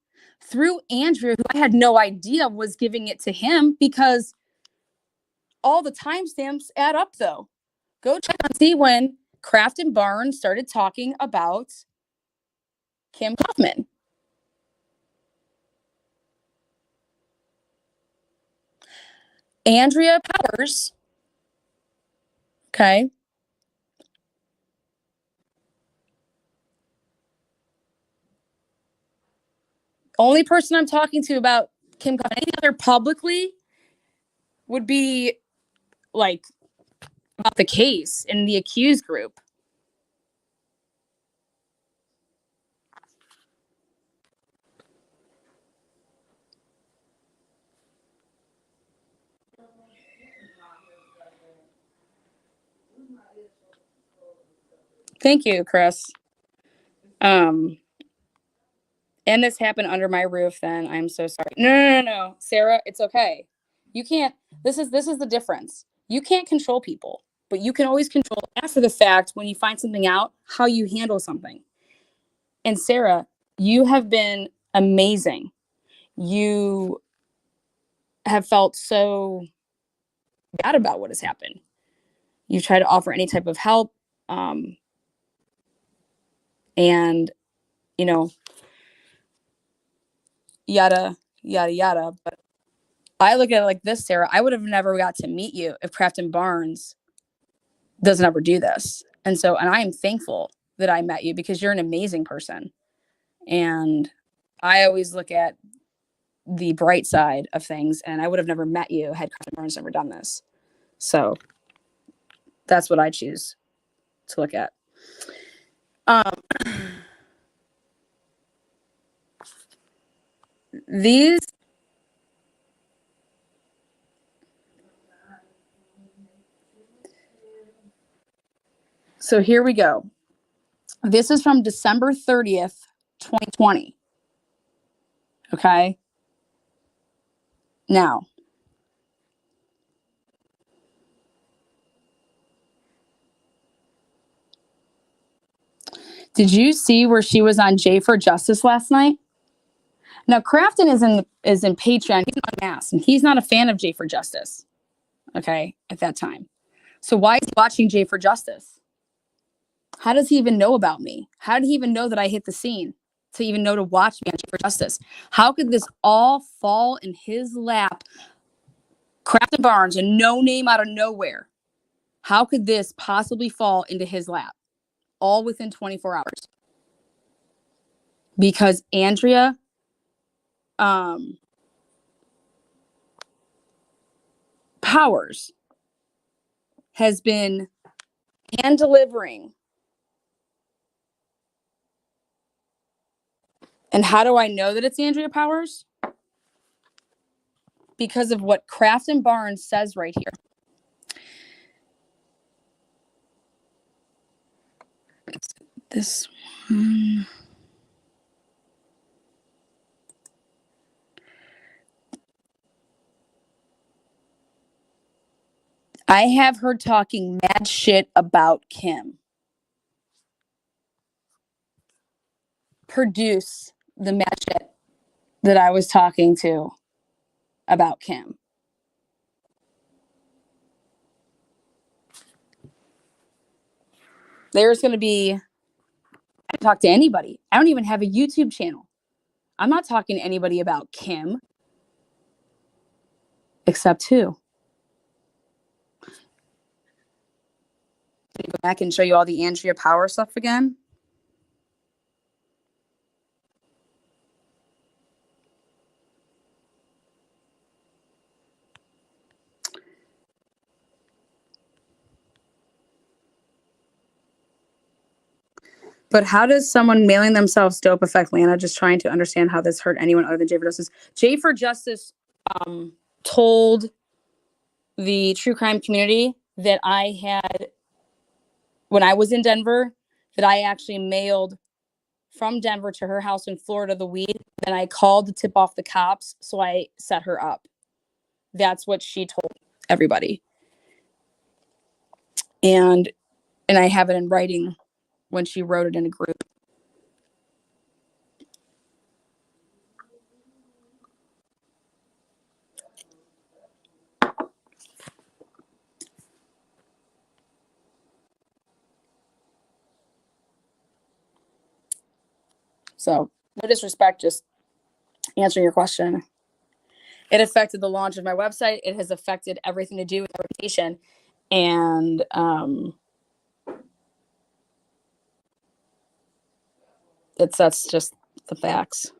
Through Andrea, who I had no idea was giving it to him, because all the timestamps add up, though. Go check and see when Kraft and Barnes started talking about Kim Kaufman. Andrea Powers, okay, only person I'm talking to about Kim Kaufman, any other publicly, would be like about the case in the accused group. Thank you, Chris. And this happened under my roof, then I'm so sorry. No. Sarah, it's okay. You can't, this is the difference. You can't control people, but you can always control after the fact, when you find something out, how you handle something. And Sarah, you have been amazing. You have felt so bad about what has happened. You've tried to offer any type of help. And, you know, yada, yada, yada. But I look at it like this, Sarah. I would have never got to meet you if Kraft and Barnes doesn't ever do this. And I am thankful that I met you, because you're an amazing person. And I always look at the bright side of things, and I would have never met you had Kraft and Barnes never done this. So that's what I choose to look at. These So here we go. This is from December 30th, 2020. Okay. Now, did you see where she was on J for Justice last night? Now, Crafton is in Patreon. He's not masked, and he's not a fan of J for Justice. Okay, at that time. So why is he watching J for Justice? How does he even know about me? How did he even know that I hit the scene to even know to watch me on J for Justice? How could this all fall in his lap? Crafton Barnes, a no name out of nowhere. How could this possibly fall into his lap? All within 24 hours. Because Andrea Powers has been hand delivering. And how do I know that it's Andrea Powers? Because of what Crafton Barnes says right here. This one. I have her talking mad shit about Kim. Produce the mad shit that I was talking to about Kim. There's going to be, I don't talk to anybody. I don't even have a YouTube channel. I'm not talking to anybody about Kim. Except who? Go back and show you all the Andrea Power stuff again. But how does someone mailing themselves dope affect Lana? Just trying to understand how this hurt anyone other than J for Justice. J for Justice told the true crime community that I had, when I was in Denver, that I actually mailed from Denver to her house in Florida the weed. Then I called to tip off the cops, so I set her up. That's what she told everybody. And I have it in writing when she wrote it in a group. So, no disrespect, just answering your question. It affected the launch of my website. It has affected everything to do with reputation. And that's just the facts.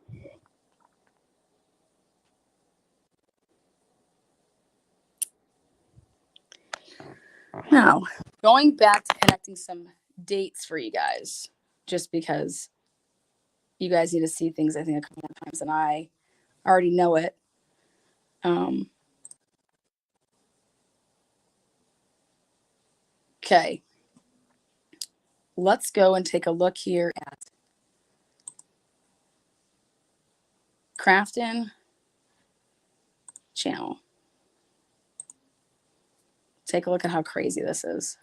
Now, going back to connecting some dates for you guys, just because you guys need to see things, I think, a couple more times than I already know it. Okay. Let's go and take a look here at Crafton channel. Take a look at how crazy this is.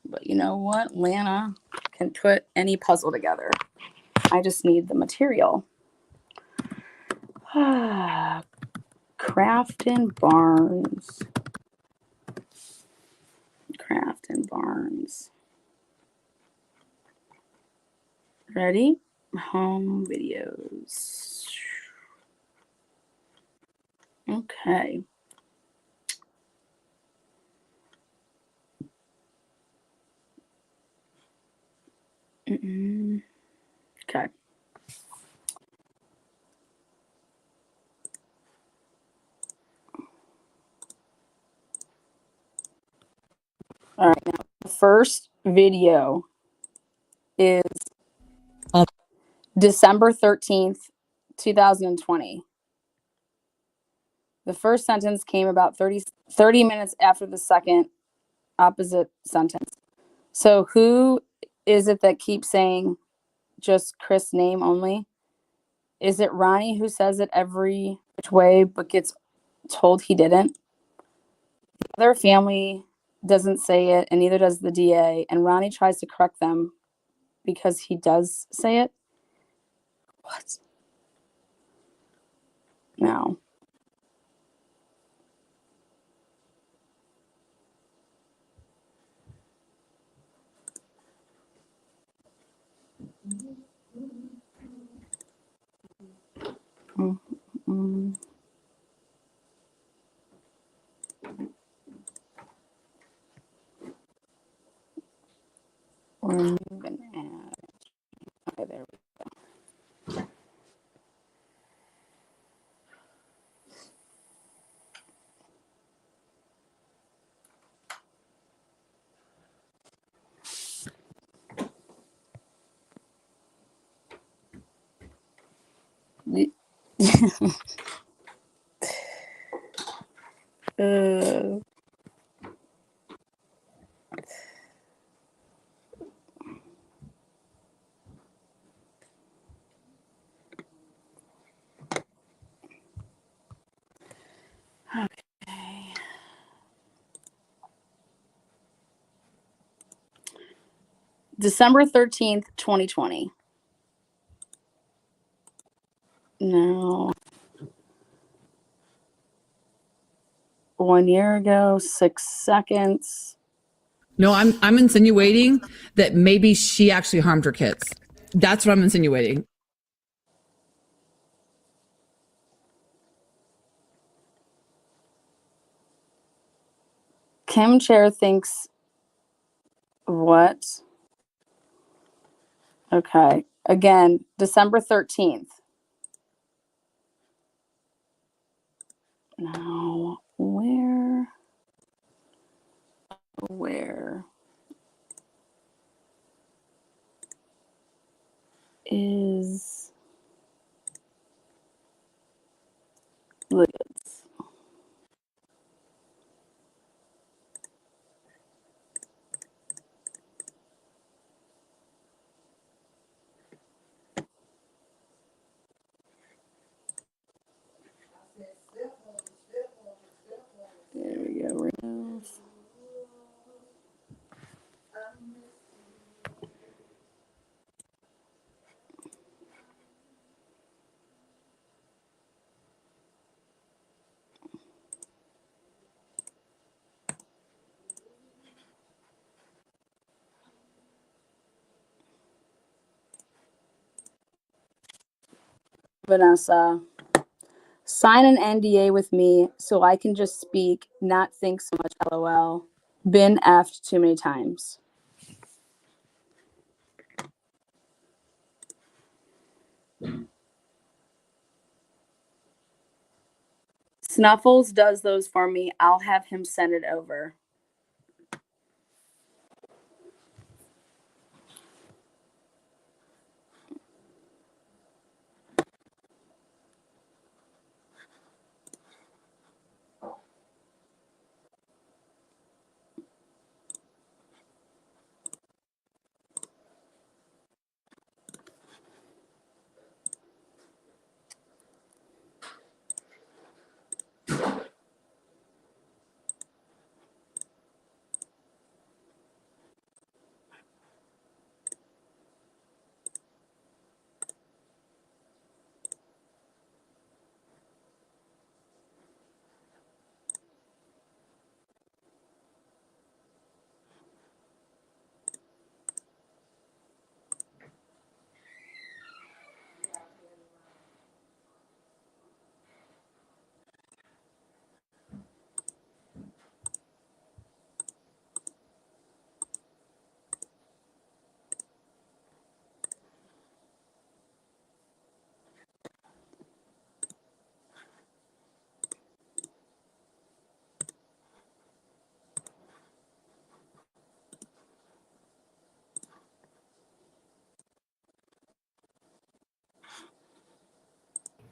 But you know what? Lana can put any puzzle together. I just need the material. Crafton Barnes. Crafton Barnes. Ready? Home videos. Okay. Okay. All right. Now, the first video is December 13th, 2020. The first sentence came about 30 minutes after the second opposite sentence. So who is it that keeps saying just Chris' name only? Is it Ronnie who says it every which way but gets told he didn't? The other family doesn't say it, and neither does the DA, and Ronnie tries to correct them because he does say it. What? No. Mm-mm. We're moving at. Okay, there we go. Okay. December 13th, 2020. No. 1 year ago, 6 seconds. No, I'm insinuating that maybe she actually harmed her kids. That's what I'm insinuating. Kim Chair thinks what? Okay. Again, December 13th. No. Where is Liggins? There we go. Remove. Vanessa, sign an NDA with me so I can just speak, not think so much. LOL. Been effed too many times. Snuffles does those for me. I'll have him send it over.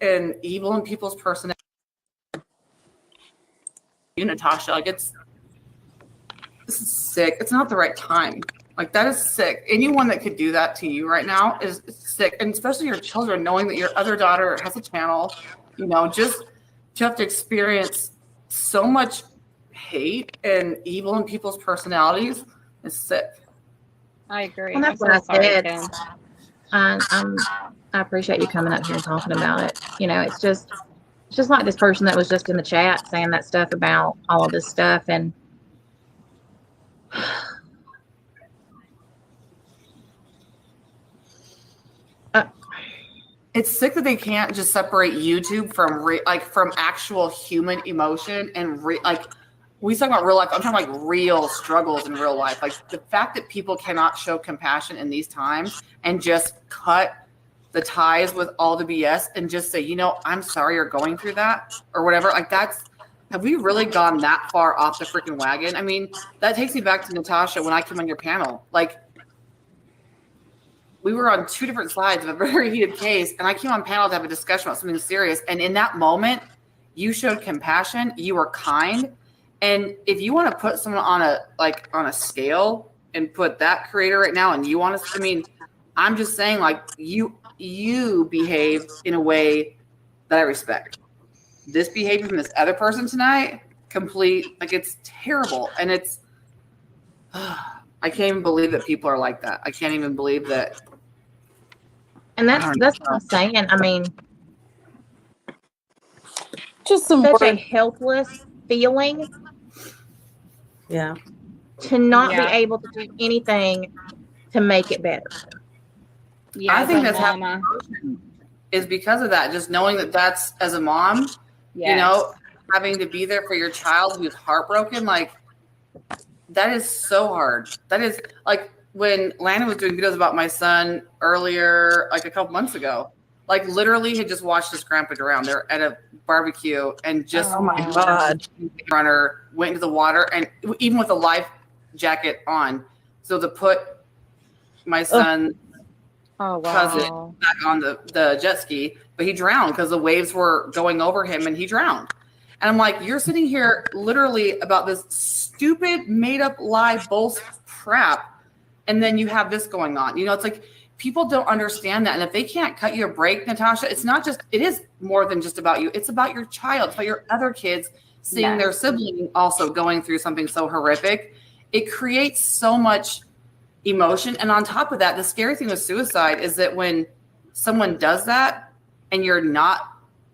And evil in people's personality. You, Natasha, like this is sick. It's not the right time. Like, that is sick. Anyone that could do that to you right now is sick. And especially your children, knowing that your other daughter has a channel, just to have to experience so much hate and evil in people's personalities is sick. I agree. And I'm that's what I so sorry, said. Kim. I appreciate you coming up here and talking about it. It's just like this person that was just in the chat saying that stuff about all of this stuff. And It's sick that they can't just separate YouTube from from actual human emotion and we talk about real life. I'm talking like real struggles in real life. Like the fact that people cannot show compassion in these times and just cut the ties with all the BS and just say, I'm sorry you're going through that or whatever. Like have we really gone that far off the freaking wagon? I mean, that takes me back to Natasha when I came on your panel. Like, we were on two different sides of a very heated case, and I came on panel to have a discussion about something serious. And in that moment, you showed compassion, you were kind. And if you want to put someone on a scale and put that creator right now, and you want to, I'm just saying, like, you behaved in a way that I respect. This behavior from this other person tonight, it's terrible. And I can't even believe that people are like that. I can't even believe that. And that's what I'm saying. Just some such a words. helpless feeling. Yeah. To not be Yeah. able to do anything to make it better. Yeah, I think as a that's mama. is because of that. Just knowing that that's as a mom, Yes. having to be there for your child who's heartbroken, like that is so hard. That is like when Landon was doing videos about my son earlier, like a couple months ago, like literally had just watched his grandpa drown. They're at a barbecue and just Oh my God. runner went into the water and even with a life jacket on. So to put my son Oh, cousin wow. back on the jet ski, but he drowned because the waves were going over him and he drowned. And I'm like, you're sitting here literally about this stupid made up lie bullshit crap. And then you have this going on. It's like people don't understand that. And if they can't cut you a break, Natasha, it is more than just about you. It's about your child, it's about your other kids seeing their sibling also going through something so horrific. It creates so much emotion. And on top of that, the scary thing with suicide is that when someone does that and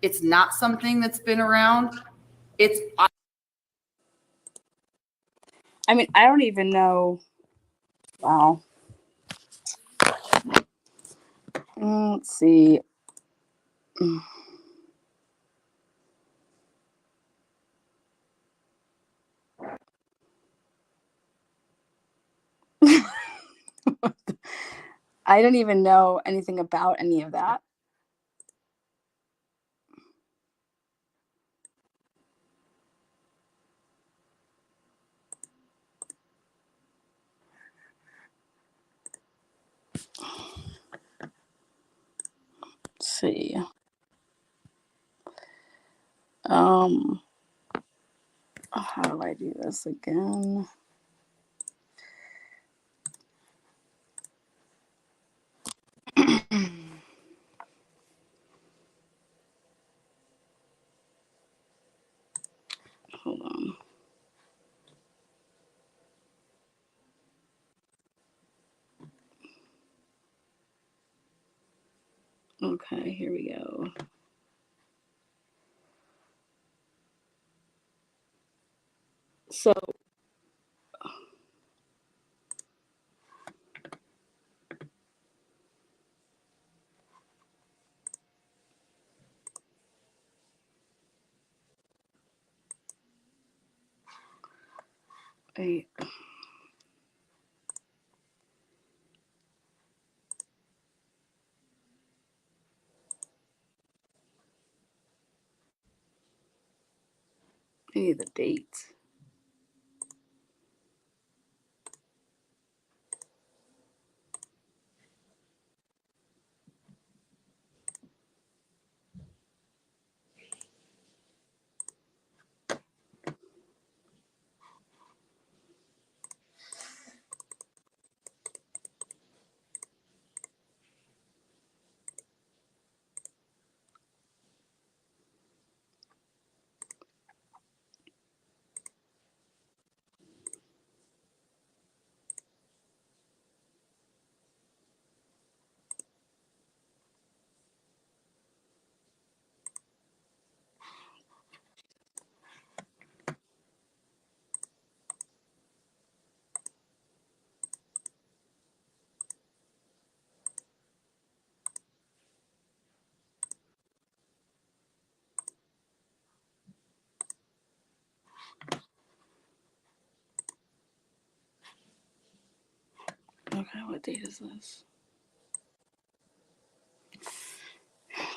it's not something that's been around, I don't even know. Wow. Let's see. I don't even know anything about any of that. Let's see. How do I do this again? Hold on. Okay, here we go. So wait. I need the date. What date is this?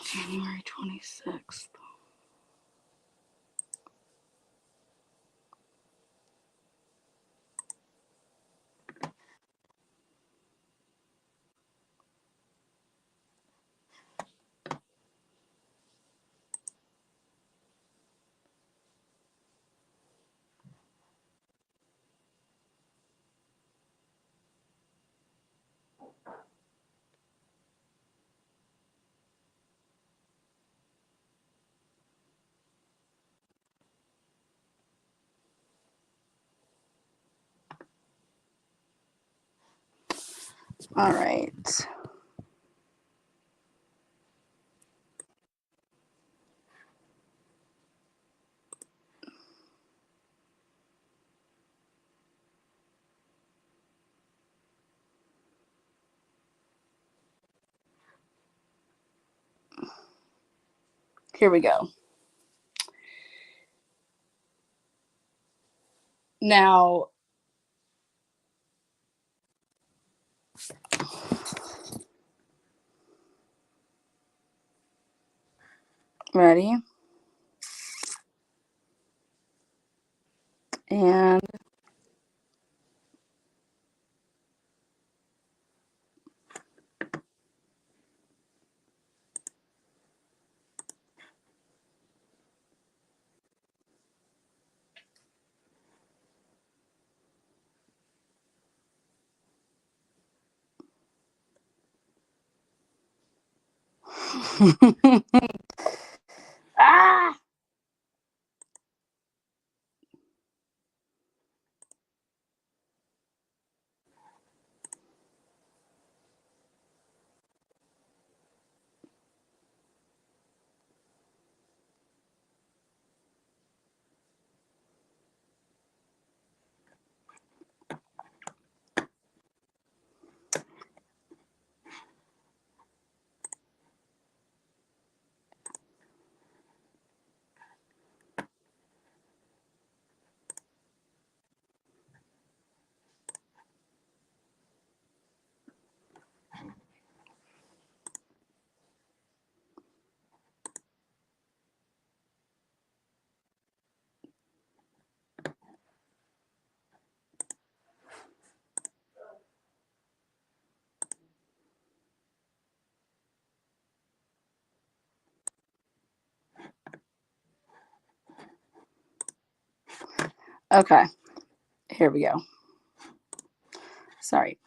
January 26th. All right. Here we go. Now, ready? And ah! Okay, here we go. Sorry.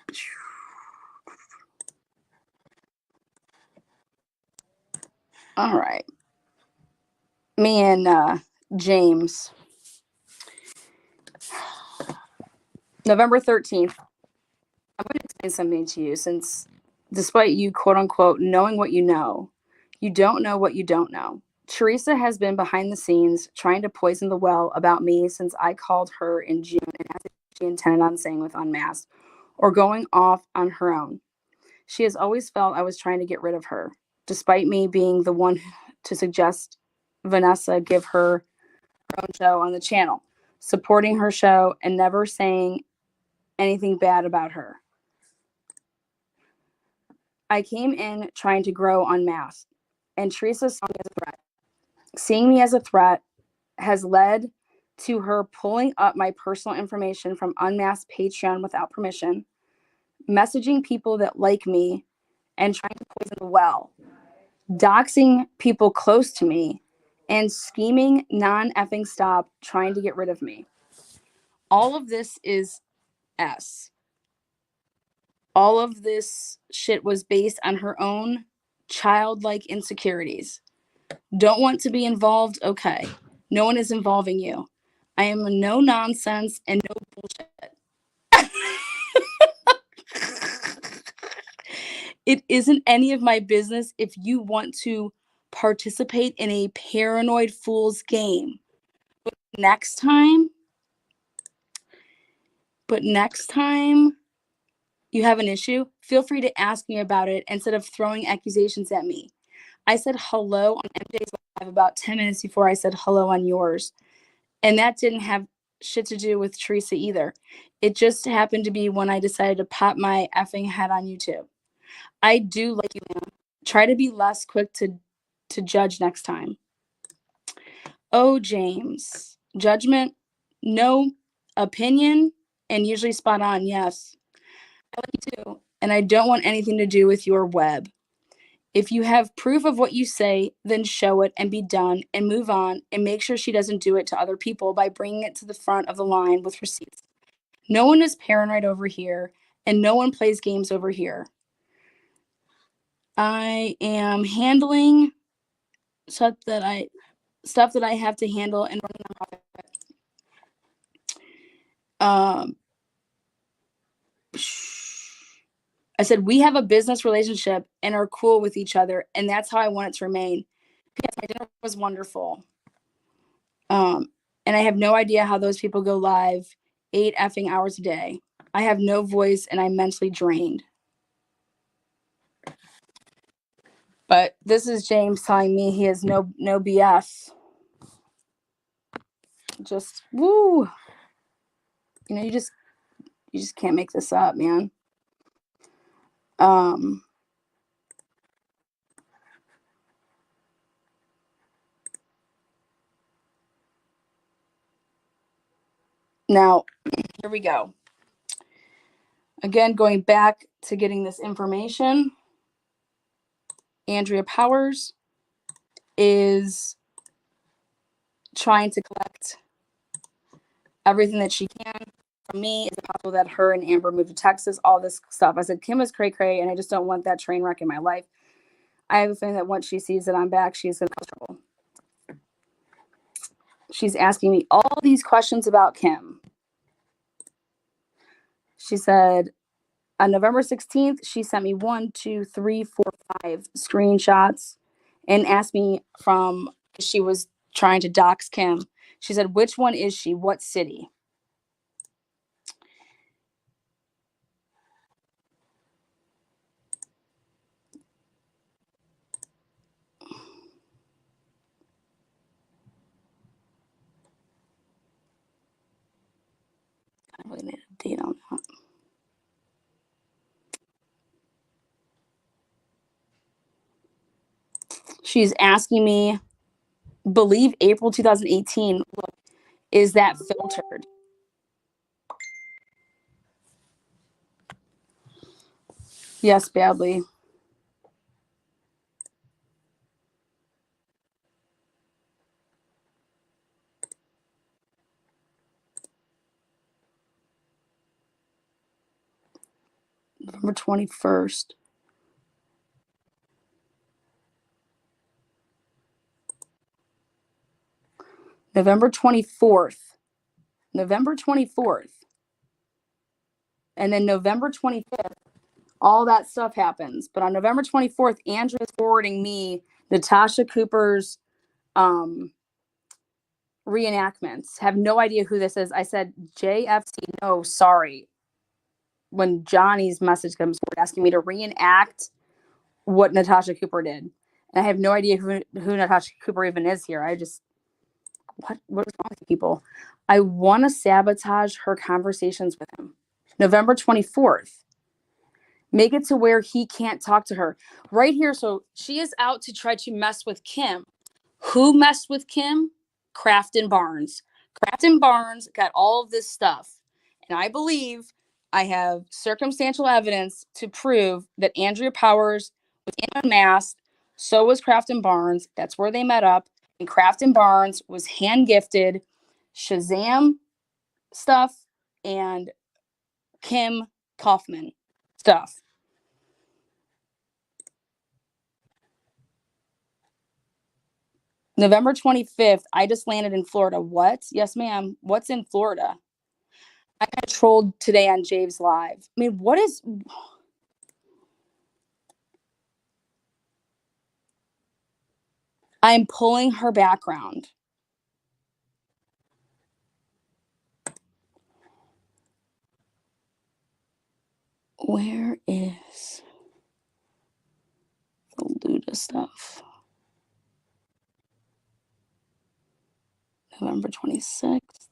All right. Me and James, November 13th. I'm going to explain something to you since, despite you, quote unquote, knowing what you don't know what you don't know. Teresa has been behind the scenes trying to poison the well about me since I called her in June and asked if she intended on staying with Unmasked or going off on her own. She has always felt I was trying to get rid of her, despite me being the one to suggest Vanessa give her own show on the channel, supporting her show and never saying anything bad about her. I came in trying to grow Unmasked, and Teresa saw me as a threat. Seeing me as a threat has led to her pulling up my personal information from Unmasked Patreon without permission, messaging people that like me, and trying to poison the well, doxing people close to me, and scheming non-effing stop trying to get rid of me. All of this is S. All of this shit was based on her own childlike insecurities. Don't want to be involved? Okay. No one is involving you. I am a no nonsense and no bullshit. It isn't any of my business if you want to participate in a paranoid fool's game. But next time you have an issue, feel free to ask me about it instead of throwing accusations at me. I said hello on MJ's live about 10 minutes before I said hello on yours. And that didn't have shit to do with Teresa either. It just happened to be when I decided to pop my effing head on YouTube. I do like you, man. Try to be less quick to judge next time. Oh, James. Judgment, no. Opinion, and usually spot on, yes. I like you too. And I don't want anything to do with your web. If you have proof of what you say, then show it and be done and move on and make sure she doesn't do it to other people by bringing it to the front of the line with receipts. No one is paranoid over here, and no one plays games over here. I am handling stuff that I have to handle and running a nonprofit. I said we have a business relationship and are cool with each other, and that's how I want it to remain. P.S. My dinner was wonderful. And I have no idea how those people go live 8 effing hours a day. I have no voice and I'm mentally drained. But this is James telling me he has no BS. Just woo. You know, you just can't make this up, man. Now, here we go. Again, going back to getting this information, Andrea Powers is trying to collect everything that she can from me. Is it possible that her and Amber moved to Texas? All this stuff. I said, Kim is cray cray, and I just don't want that train wreck in my life. I have a feeling that once she sees that I'm back, she's going to cause trouble. She's asking me all these questions about Kim. She said, on November 16th, she sent me 1, 2, 3, 4, 5 screenshots and asked me from, she was trying to dox Kim. She said, which one is she? What city? I really need a date on that. She's asking me, believe April 2018. Look, is that filtered? Yes, badly. November 21st. November 24th. November 24th. And then November 25th, all that stuff happens. But on November 24th, Andrea is forwarding me Natasha Cooper's reenactments. Have no idea who this is. I said, JFC, no, sorry. When Johnny's message comes forward asking me to reenact what Natasha Cooper did. And I have no idea who Natasha Cooper even is here. I just, what is wrong with people? I want to sabotage her conversations with him. November 24th. Make it to where he can't talk to her. Right here, so she is out to try to mess with Kim. Who messed with Kim? Crafton Barnes. Crafton Barnes got all of this stuff. And I believe I have circumstantial evidence to prove that Andrea Powers was unmasked. So was Crafton Barnes. That's where they met up. And Crafton Barnes was hand-gifted Shazam stuff and Kim Kaufman stuff. November 25th, I just landed in Florida. What? Yes, ma'am. What's in Florida? I got trolled today on Jave's Live. I mean, what is... I'm pulling her background. Where is the Luda stuff? November 26th.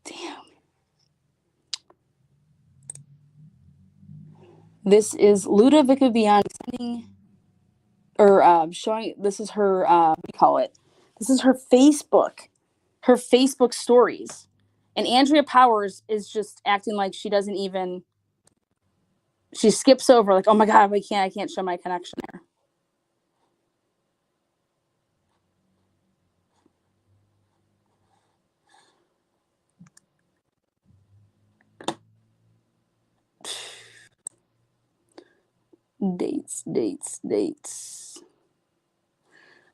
Damn. This is Ludovica Bianchi sending or showing. This is her. What do you call it? This is her Facebook stories, and Andrea Powers is just acting like she doesn't even. She skips over like, oh my god, I can't show my connection there. Dates.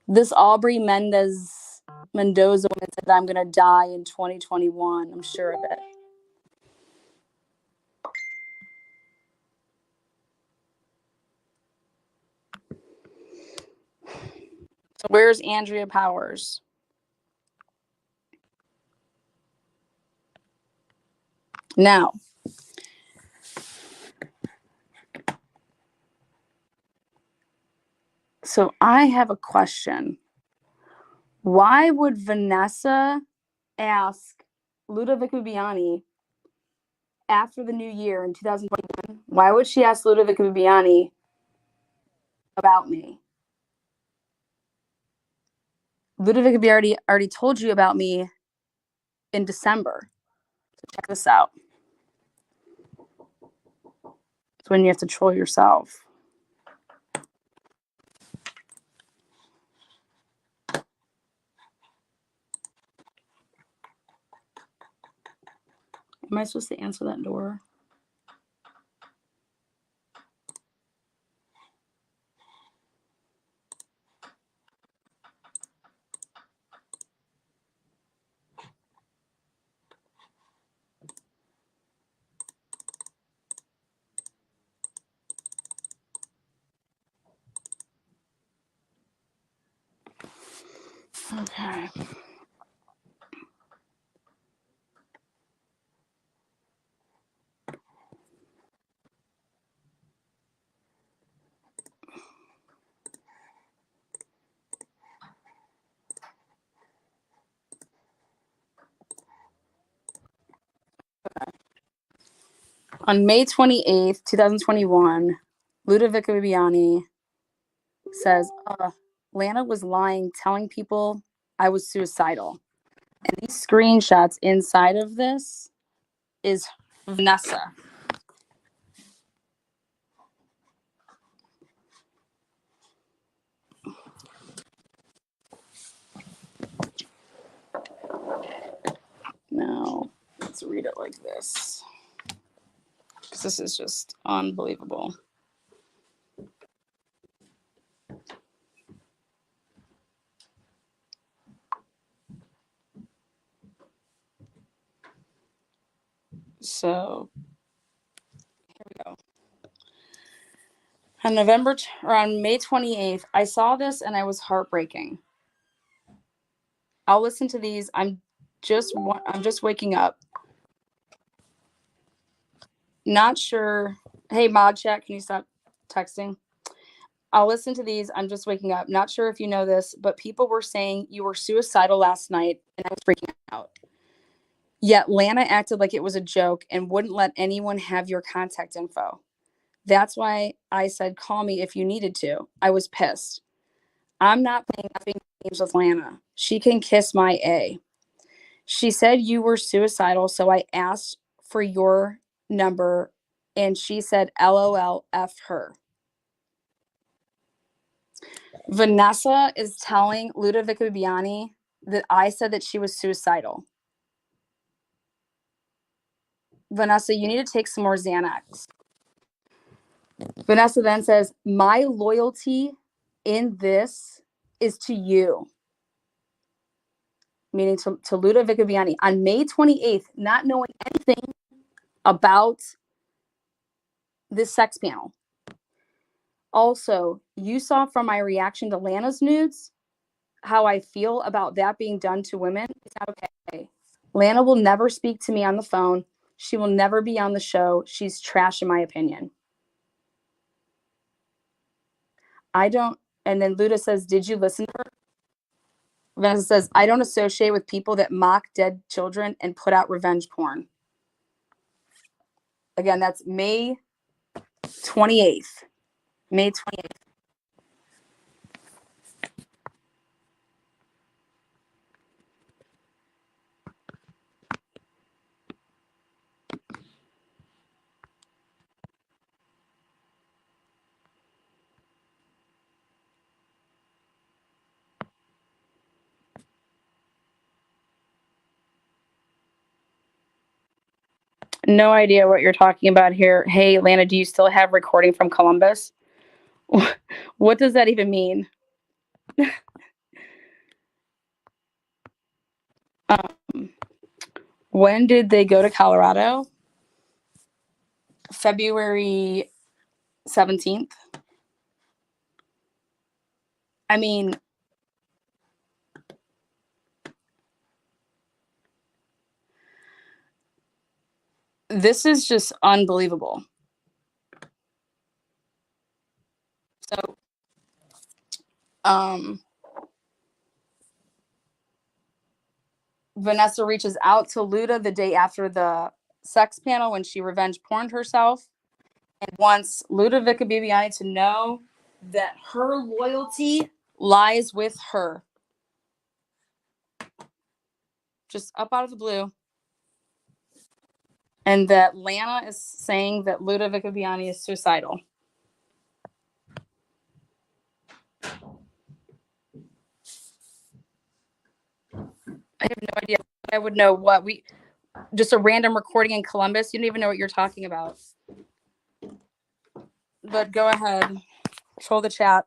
This Aubrey Mendoza woman said that I'm gonna die in 2021. I'm sure of it. So where's Andrea Powers? Now, so I have a question. Why would Vanessa ask Ludovic Bibiani after the new year in 2021? Why would she ask Ludovic Bibiani about me? Ludovic already told you about me in December. So check this out. It's when you have to troll yourself. Am I supposed to answer that door? Okay. On May 28th, 2021, Ludovica Bibiani says, Lana was lying, telling people I was suicidal. And these screenshots inside of this is Vanessa. Now, let's read it like this. Because this is just unbelievable. So, here we go. On May 28th, I saw this and I was heartbreaking. I'll listen to these. I'm just waking up. Not sure. Hey, Mod Chat, can you stop texting? I'll listen to these. I'm just waking up. Not sure if you know this, but people were saying you were suicidal last night, and I was freaking out. Yet Lana acted like it was a joke and wouldn't let anyone have your contact info. That's why I said, call me if you needed to. I was pissed. I'm not playing effing games with Lana. She can kiss my A. She said you were suicidal, so I asked for your number, and she said, LOL, F her. Vanessa is telling Ludovica Bibiani that I said that she was suicidal. Vanessa, you need to take some more Xanax. Vanessa then says, my loyalty in this is to you. Meaning to Ludovica Bibiani. On May 28th, not knowing anything about this sex panel. Also, you saw from my reaction to Lana's nudes how I feel about that being done to women. It's not okay. Lana will never speak to me on the phone. She will never be on the show. She's trash in my opinion. I don't. And then Luda says, did you listen to her? Vanessa says, I don't associate with people that mock dead children and put out revenge porn. Again, that's May 28th, May 28th. No idea what you're talking about here. Hey, Lana, do you still have recording from Columbus? What does that even mean? When did they go to Colorado? February 17th. I mean, this is just unbelievable. So, Vanessa reaches out to Luda the day after the sex panel when she revenge porned herself and wants Ludovica Bibiani to know that her loyalty lies with her. Just up out of the blue. And that Lana is saying that Ludovica Bibiani is suicidal. I have no idea. I would know what just a random recording in Columbus. You don't even know what you're talking about. But go ahead. Control the chat.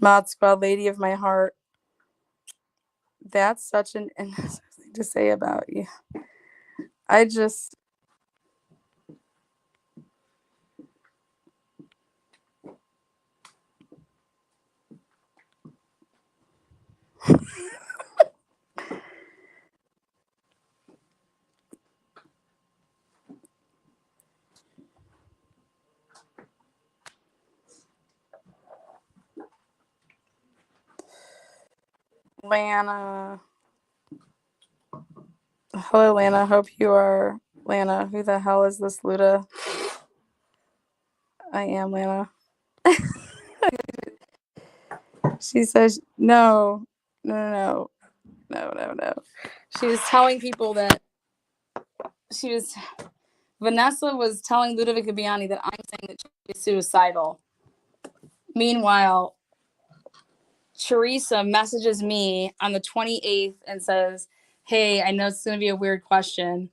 Mod Squad, lady of my heart. That's such an innocent thing to say about you. I just. Lana. Hello, Lana. Hope you are Lana. Who the hell is this Luda? I am Lana. She says, no. She was telling people that Vanessa was telling Ludovica Bibiani that I'm saying that she is suicidal. Meanwhile, Teresa messages me on the 28th and says, hey, I know it's going to be a weird question.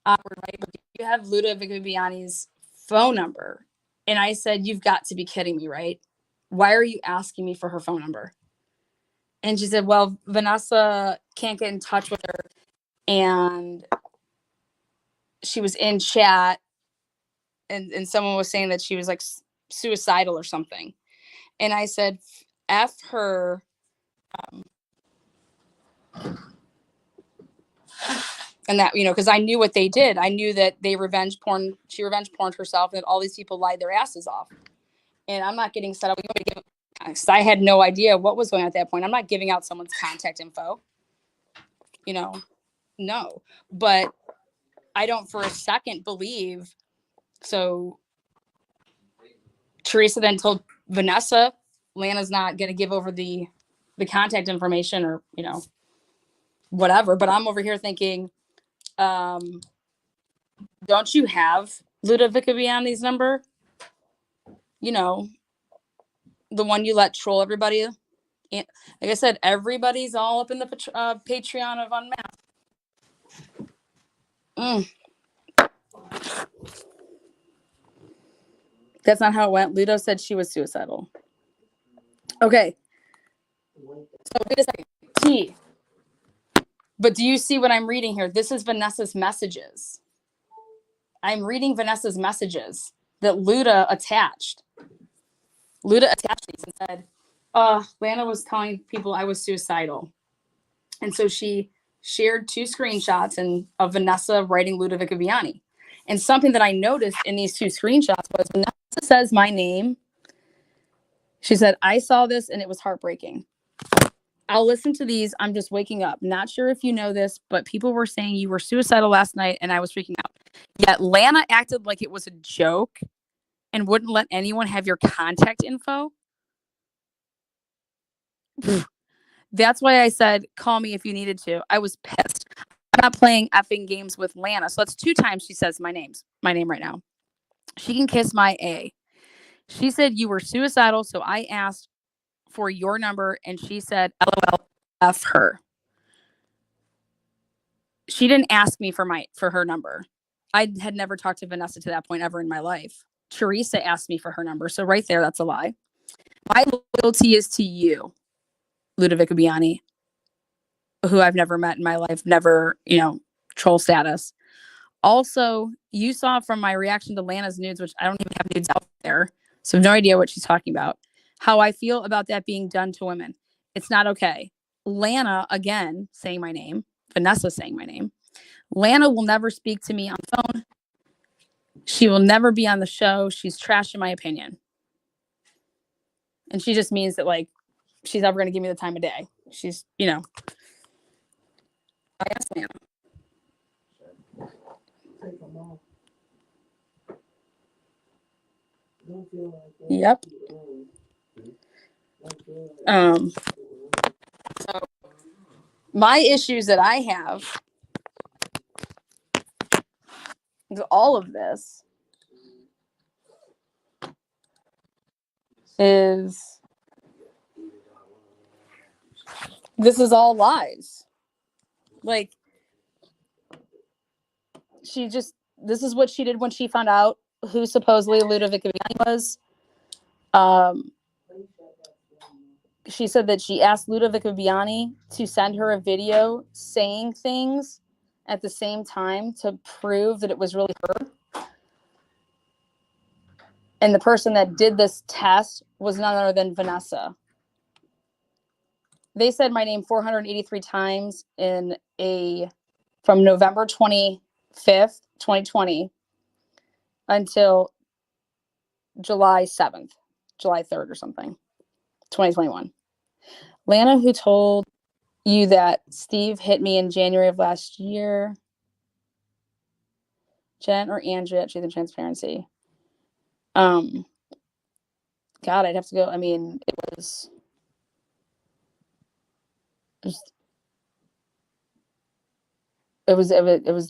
Awkward, right? But do you have Ludovica Bibiani's phone number? And I said, you've got to be kidding me, right? Why are you asking me for her phone number? And she said, well, Vanessa can't get in touch with her. And she was in chat and someone was saying that she was like suicidal or something. And I said, F her. And that, because I knew what they did. I knew that she revenge porned herself and that all these people lied their asses off. And I'm not getting set up. I had no idea what was going on at that point. I'm not giving out someone's contact info. No. But I don't for a second believe. So Teresa then told Vanessa, Lana's not going to give over the contact information or, whatever. But I'm over here thinking, don't you have Ludovica Bibiani's number? The one you let troll everybody. And like I said, everybody's all up in the Patreon of Unmasked. That's not how it went. Ludo said she was suicidal. Okay. So wait a second. T. But do you see what I'm reading here? This is Vanessa's messages. I'm reading Vanessa's messages that Luda attached. Luda attached these and said, Lana was telling people I was suicidal. And so she shared 2 screenshots of Vanessa writing Ludovica Bibiani. And something that I noticed in these 2 screenshots was Vanessa says my name. She said, I saw this and it was heartbreaking. I'll listen to these. I'm just waking up. Not sure if you know this, but people were saying you were suicidal last night and I was freaking out. Yet Lana acted like it was a joke and wouldn't let anyone have your contact info. That's why I said, call me if you needed to. I was pissed. I'm not playing effing games with Lana. So that's 2 times she says my name right now. She can kiss my A. She said you were suicidal. So I asked for your number and she said, LOL, F her. She didn't ask me for her number. I had never talked to Vanessa to that point ever in my life. Teresa asked me for her number. So right there, that's a lie. My loyalty is to you, Ludovica Biani, who I've never met in my life, never, troll status. Also, you saw from my reaction to Lana's nudes, which I don't even have nudes out there, so I have no idea what she's talking about, how I feel about that being done to women. It's not okay. Lana, again, saying my name, Vanessa saying my name. Lana will never speak to me on the phone. She will never be on the show. She's trash in my opinion. And she just means that, like, she's never going to give me the time of day. She's, I asked Lana. Yep. So my issues that I have with all of this is this is all lies. Like, this is what she did when she found out who supposedly Ludovica Viviani was. She said that she asked Ludovica Viviani to send her a video saying things at the same time to prove that it was really her. And the person that did this test was none other than Vanessa. They said my name 483 times from November 25th, 2020 until July 7th, July 3rd or something, 2021. Lana, who told you that Steve hit me in January of last year. Jen or Andrea, Truth and Transparency. God, I'd have to go. I mean, it was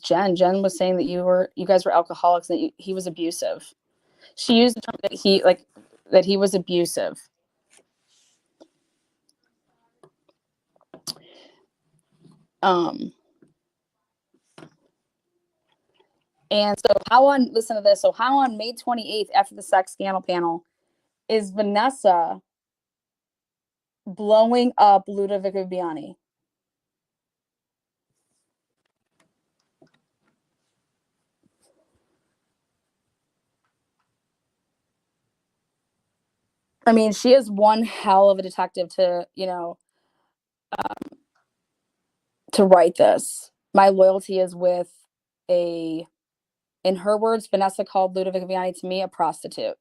Jen. Jen was saying that you guys were alcoholics and that he was abusive. She used the term that he was abusive. And so listen to this. So how on May 28th, after the sex scandal panel, is Vanessa blowing up Ludovica Biani? I mean, she is one hell of a detective to, to write this. My loyalty is with in her words, Vanessa called Ludovica Viviani to me a prostitute.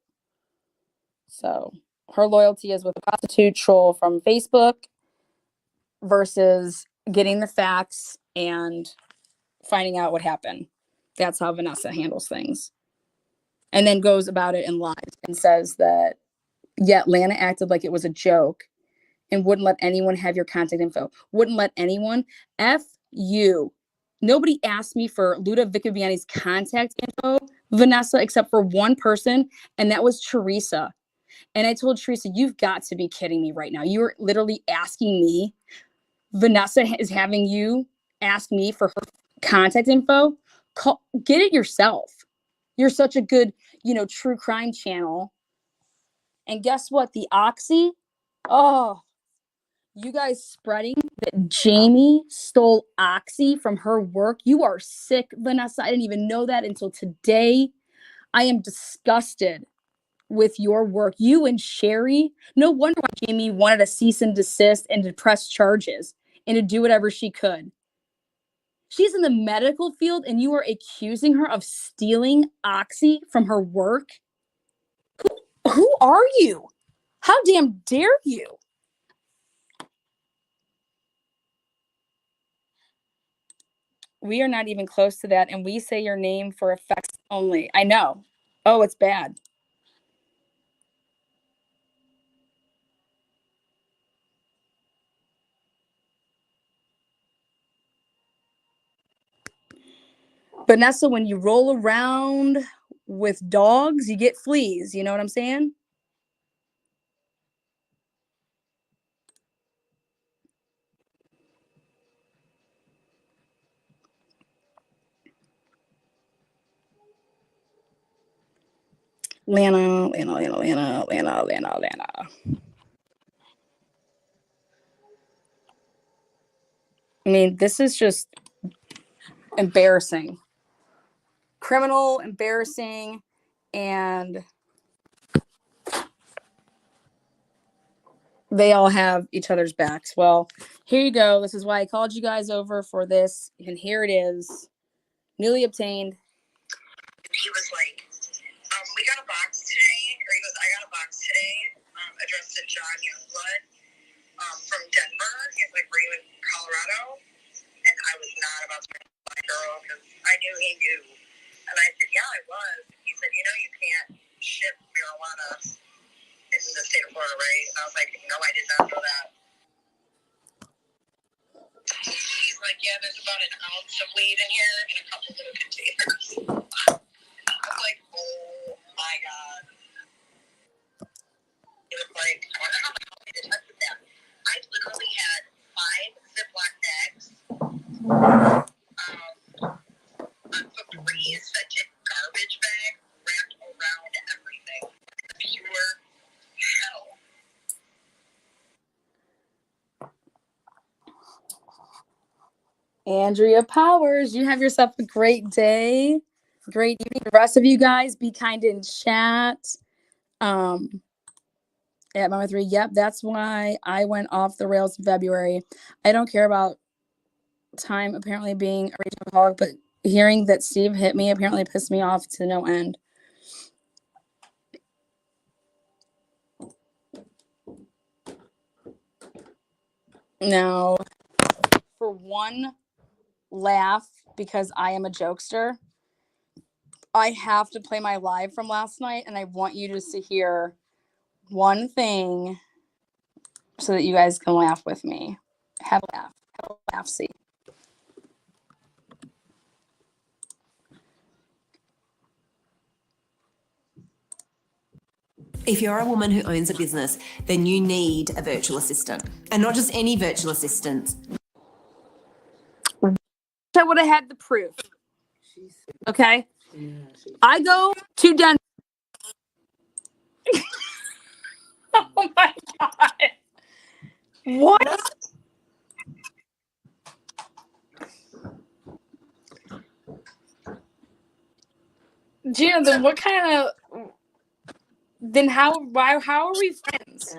So her loyalty is with a prostitute troll from Facebook versus getting the facts and finding out what happened. That's how Vanessa handles things. And then goes about it and lies and says that, yet Lana acted like it was a joke and wouldn't let anyone have your contact info. Wouldn't let anyone. F you. Nobody asked me for Ludovica Viviani's contact info, Vanessa, except for one person, and that was Teresa. And I told Teresa, you've got to be kidding me right now. You're literally asking me. Vanessa is having you ask me for her contact info. Get it yourself. You're such a good, true crime channel. And guess what? The Oxy, you guys spreading that Jamie stole Oxy from her work. You are sick, Vanessa. I didn't even know that until today. I am disgusted with your work. You and Sherry. No wonder why Jamie wanted to cease and desist and to press charges and to do whatever she could. She's in the medical field and you are accusing her of stealing Oxy from her work? Who are you? How damn dare you? We are not even close to that, and we say your name for effects only. I know. Oh, it's bad. Vanessa, when you roll around with dogs, you get fleas. You know what I'm saying? Lana. I mean, this is just embarrassing. Criminal, embarrassing, and they all have each other's backs. Well, here you go. This is why I called you guys over for this, and here it is. Newly obtained. He was like, we got a box today, or he goes, I got a box today, addressed to John Youngblood, from Denver. He's like, were you in Colorado? And I was not about to my girl, because I knew he knew. And I said, yeah, I was. He said, you know, you can't ship marijuana in the state of Florida, right? And I was like, no, I did not know that. He's like, yeah, there's about an ounce of weed in here in a couple little containers. I was like, oh my God. It was like, I wonder how the hell they detected that. I literally had 5 Ziploc bags, a pre-scented garbage bag wrapped around everything. Pure hell. Andrea Powers, you have yourself a great day. Great evening. The rest of you guys, be kind in chat. At Mama 3, yep, that's why I went off the rails in February. I don't care about time apparently being a raging alcoholic, but hearing that Steve hit me apparently pissed me off to no end. Now, for one laugh, because I am a jokester, I have to play my live from last night, and I want you just to hear one thing so that you guys can laugh with me. Have a laugh. Have a laugh, see. If you're a woman who owns a business, then you need a virtual assistant. And not just any virtual assistant. I would have had the proof. Okay? I go to Denver. Oh my God. What? Gina, then what kind of... Then how are we friends?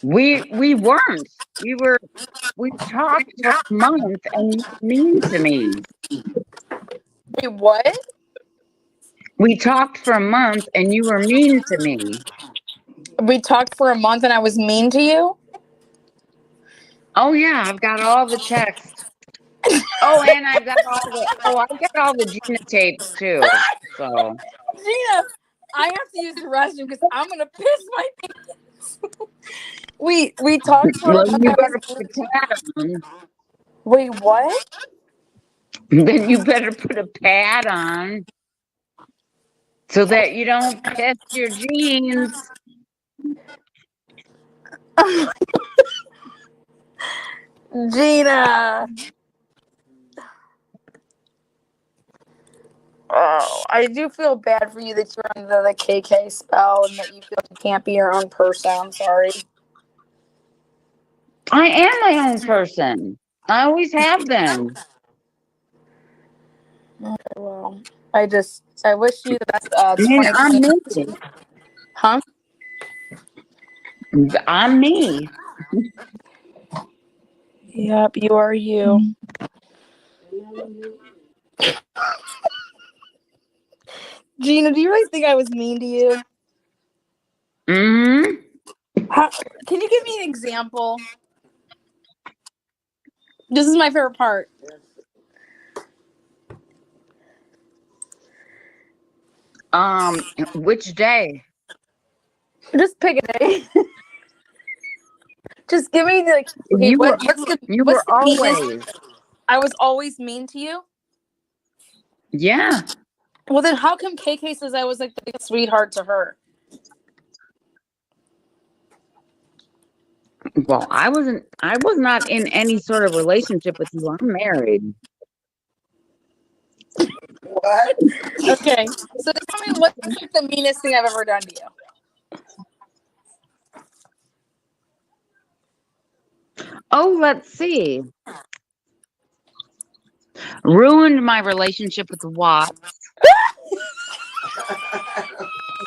We weren't. We talked for a month and you were mean to me. Wait, what? We talked for a month and you were mean to me. We talked for a month and I was mean to you? Oh yeah, I've got all the texts. Oh, and I've got all the Gina tapes too. So Gina, I have to use the restroom because I'm gonna piss my pants. we talked for well, a month. you better put a pad on. Wait, what? Then you better put a pad on so that you don't piss your jeans. Gina. Oh, I do feel bad for you that you're under the KK spell and that you feel you can't be your own person. I'm sorry. I am my own person. I always have been. Well, I wish you the best. I mean, I'm me. Huh? I'm me. Yep, you are you. Gina, do you really think I was mean to you? Mm-hmm. Can you give me an example? This is my favorite part. Which day? Just pick a day. Just give me the okay. You were What's the always. meanest? I was always mean to you. Yeah. Well, then how come KK says I was like the biggest sweetheart to her? Well, I was not in any sort of relationship with you. I'm married. What? Okay, so tell me what's like the meanest thing I've ever done to you? Oh, let's see. Ruined my relationship with Watts.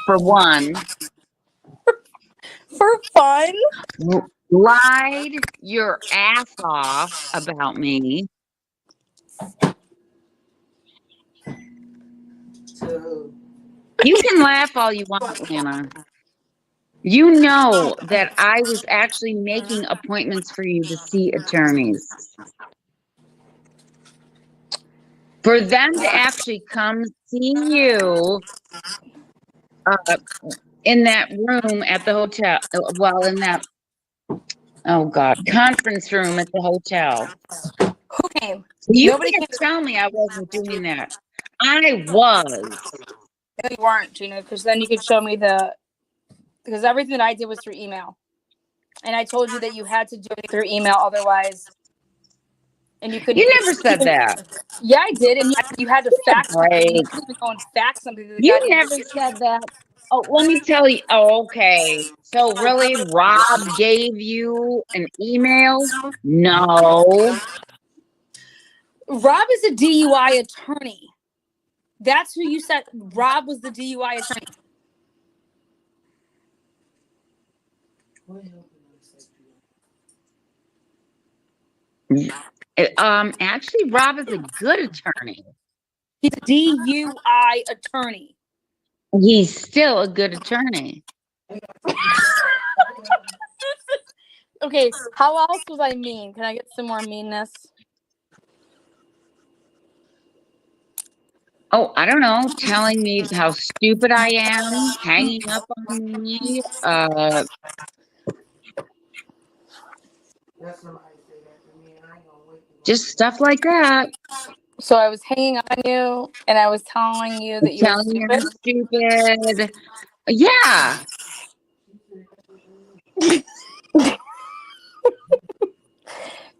For one. For fun? Lied your ass off about me. You can laugh all you want, Lana. You know that I was actually making appointments for you to see attorneys. For them to actually come see you in that room at the hotel, well, in that, oh God, conference room at the hotel. Who came? You Nobody can't came. tell me I wasn't doing that. I was. No, you weren't, Gina, because then you could show me because everything that I did was through email. And I told you that you had to do it through email, otherwise, and you couldn't. You never said that. Yeah, I did, and you had to fax something. You couldn't even go and fax something to the You goddamn never said that. Oh, let me tell you. Oh, okay. So really, Rob gave you an email? No. Rob is a DUI attorney. That's who you said. Rob was the DUI attorney. Actually, Rob is a good attorney. He's a DUI attorney. He's still a good attorney. Okay, how else was I mean? Can I get some more meanness? Oh, I don't know. Telling me how stupid I am, hanging up on me. Just stuff like that. So I was hanging on you, and I was telling you that you were stupid. Yeah.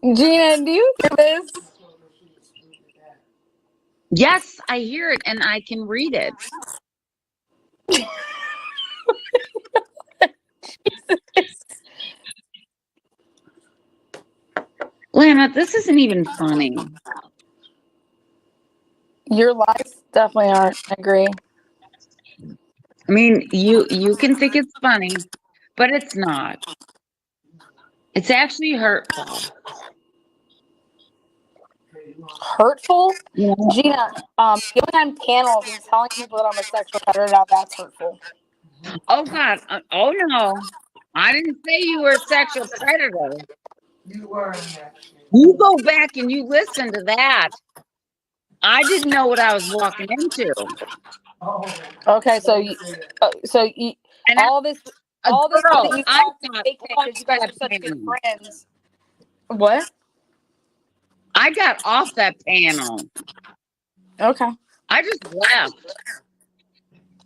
Gina, do you hear this? Yes, I hear it, and I can read it. Lana, this isn't even funny. Your lies definitely aren't. I agree. I mean, you can think it's funny, but it's not. It's actually hurtful. Hurtful? Yeah. Gina, going on panels and telling people that I'm a sexual predator, now that's hurtful. Oh God! Oh no! I didn't say you were a sexual predator. You were. You go back and you listen to that. I didn't know what I was walking into. Okay, so And all this girl, that you I talked to got KK because you guys are such good friends. What? I got off that panel. Okay. I just left.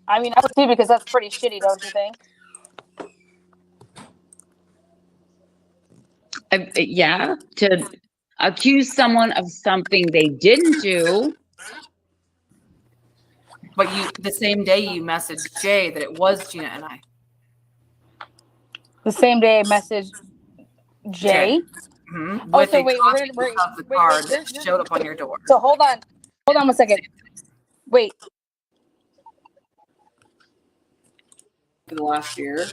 I mean, I would too, because that's pretty shitty, don't you think? Yeah, to accuse someone of something they didn't do. But the same day you messaged Jay that it was Gina and I. The same day I messaged Jay. Mm-hmm. Oh, With so a wait, copy of the card that showed up on your door. So hold on 1 second. Wait. For the last year.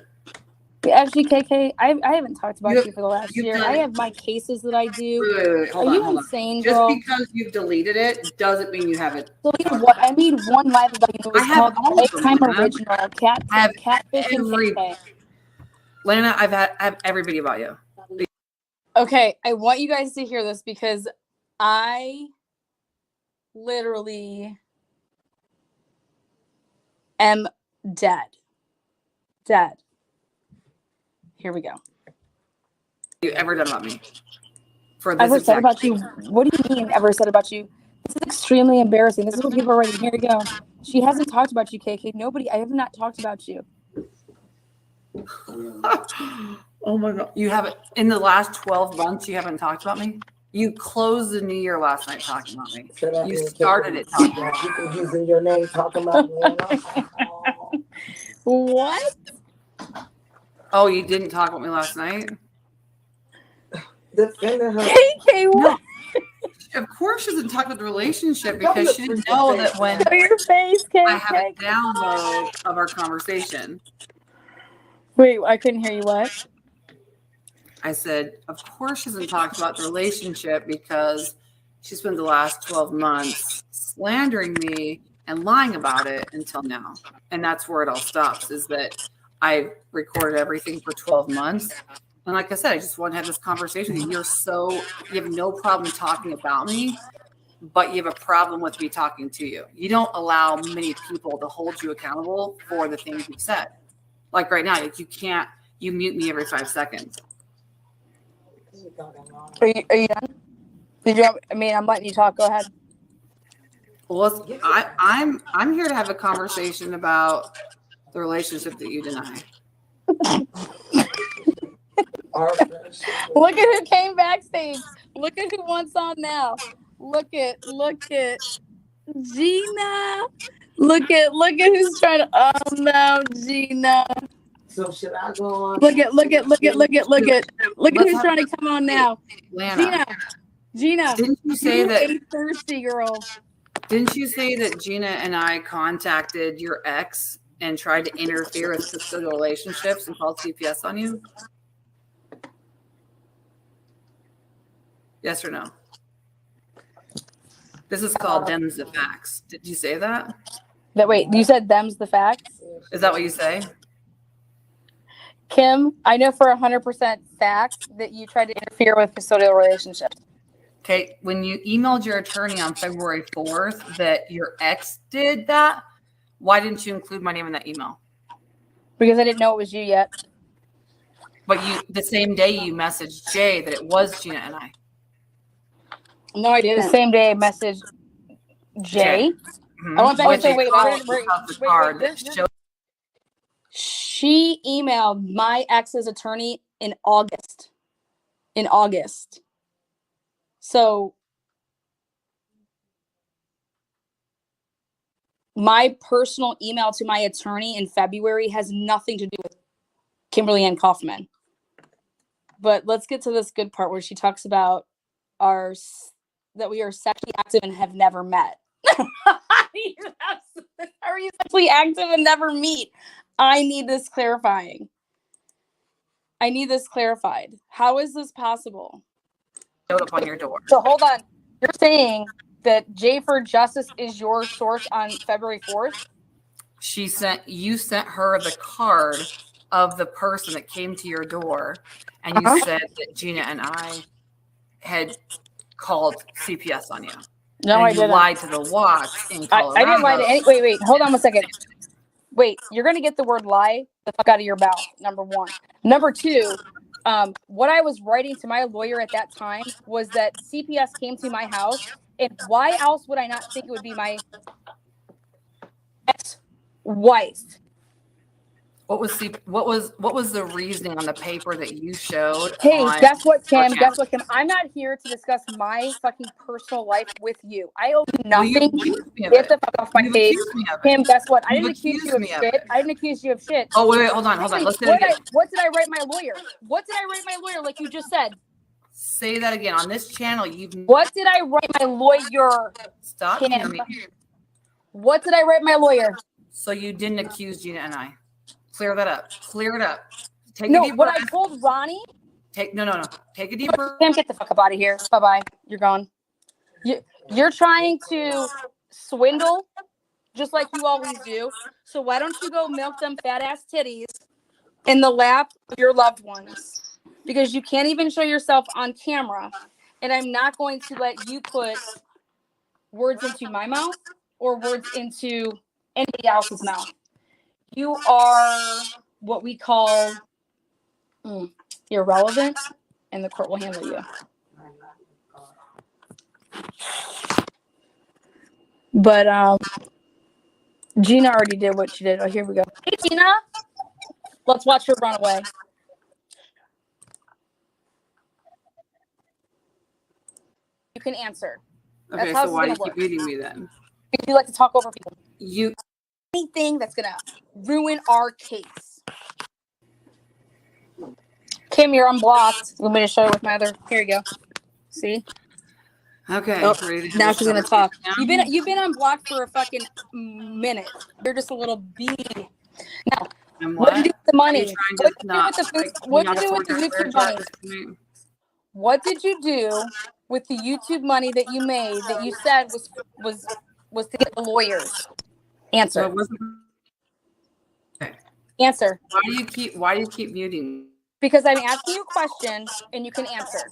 Actually, KK, I haven't talked about you for the last year. done, I have my cases that I do. Wait, Are you insane, girl? Just because you've deleted it doesn't mean you haven't. Deleted what? I made one live about you. It was called Lifetime Original Catfish and KK. Lana, I have every video about you. Okay, I want you guys to hear this because I literally am dead. Dead. Here we go. You ever done about me? For this Ever said exact about you? What do you mean ever said about you? This is extremely embarrassing. This is what people are writing. Here we go. She hasn't talked about you, KK. Nobody. I have not talked about you. Oh my God. You haven't, in the last 12 months, you haven't talked about me? You closed the new year last night talking about me. You started it talking about me. People using your name, talking about me. What? Oh, you didn't talk about me last night? Defending her. KK, what? No. Of course she doesn't talk about the relationship because she didn't know that when Show your face, KK. I have a download of our conversation. Wait, I couldn't hear you. What? I said, of course she hasn't talked about the relationship because she spent the last 12 months slandering me and lying about it until now. And that's where it all stops, is that I recorded everything for 12 months. And like I said, I just want to have this conversation with you. You have no problem talking about me, but you have a problem with me talking to you. You don't allow many people to hold you accountable for the things you've said. Like right now, you mute me every 5 seconds. Are you done? I'm letting you talk. Go ahead. Well, I'm here to have a conversation about the relationship that you deny. Look at who came backstage. Look at who wants on now. Look at Gina. Look at who's trying to. Oh no, Gina. So should I go on? Look at who's trying to come on now. Lana, Gina. Didn't you say that? A thirsty girl. Didn't you say that Gina and I contacted your ex and tried to interfere with custodial relationships and called CPS on you? Yes or no? This is called them's the facts. Did you say that? Wait, you said them's the facts? Is that what you say? Kim, I know for 100% fact that you tried to interfere with custodial relationships. Okay, when you emailed your attorney on February 4th that your ex did that, why didn't you include my name in that email? Because I didn't know it was you yet. But the same day you messaged Jay that it was Gina and I. No, I didn't. The same day I messaged Jay. Mm-hmm. I went back and said, wait. She emailed my ex's attorney in August. So my personal email to my attorney in February has nothing to do with Kimberly Ann Kaufman. But let's get to this good part where she talks about that we are sexually active and have never met. Are you sexually active and never meet? I need this clarifying. I need this clarified. How is this possible? Showed up on your door. So hold on. You're saying that J for Justice is your source on February 4th? You sent her the card of the person that came to your door, and you said that Gina and I had called CPS on you. No, I didn't. You lied to the Watts in Colorado. I didn't lie to any. Wait. Hold on a second. Wait, you're going to get the word lie the fuck out of your mouth, number one. Number two, what I was writing to my lawyer at that time was that CPS came to my house, and why else would I not think it would be my ex-wife? What was the reasoning on the paper that you showed? Hey, guess what, Kim? I'm not here to discuss my fucking personal life with you. I owe you nothing. Get the fuck off my face. Kim, guess what? I didn't accuse you of shit. Oh, wait, hold on. Let's say it again. What did I write my lawyer? Like you just said? Say that again. On this channel, What did I write my lawyer? Stop Kim. What did I write my lawyer? So you didn't accuse Gina and I. Clear that up. Clear it up. What I told Ronnie? No. Take a deep breath. Kim, get the fuck up out of here. Bye-bye. You're gone. You're trying to swindle just like you always do. So why don't you go milk them fat ass titties in the lap of your loved ones? because you can't even show yourself on camera, and I'm not going to let you put words into my mouth or words into anybody else's mouth. You are what we call irrelevant, and the court will handle you. But Gina already did what she did. Oh, here we go. Hey, Gina. Let's watch her run away. You can answer. Okay, how so this why do is you gonna keep muting me then? Because you like to talk over people. You Anything that's gonna ruin our case. Kim, you're unblocked. Let me to show you with my other. Here you go. See? okay? Oh, ready to have now this she's gonna talk. conversation now? You've been unblocked for a fucking minute. You're just a little bee. Now, And what did you do with the Are money? you trying What to did you do not? with the Like, can you What not did you do with afford the your YouTube spiritual at money? this point? What did you do with the YouTube money that you made that you said was to get the lawyers? Answer. Well, it wasn't. Okay. Answer. Why do you keep muting? Because I'm asking you a question and you can answer.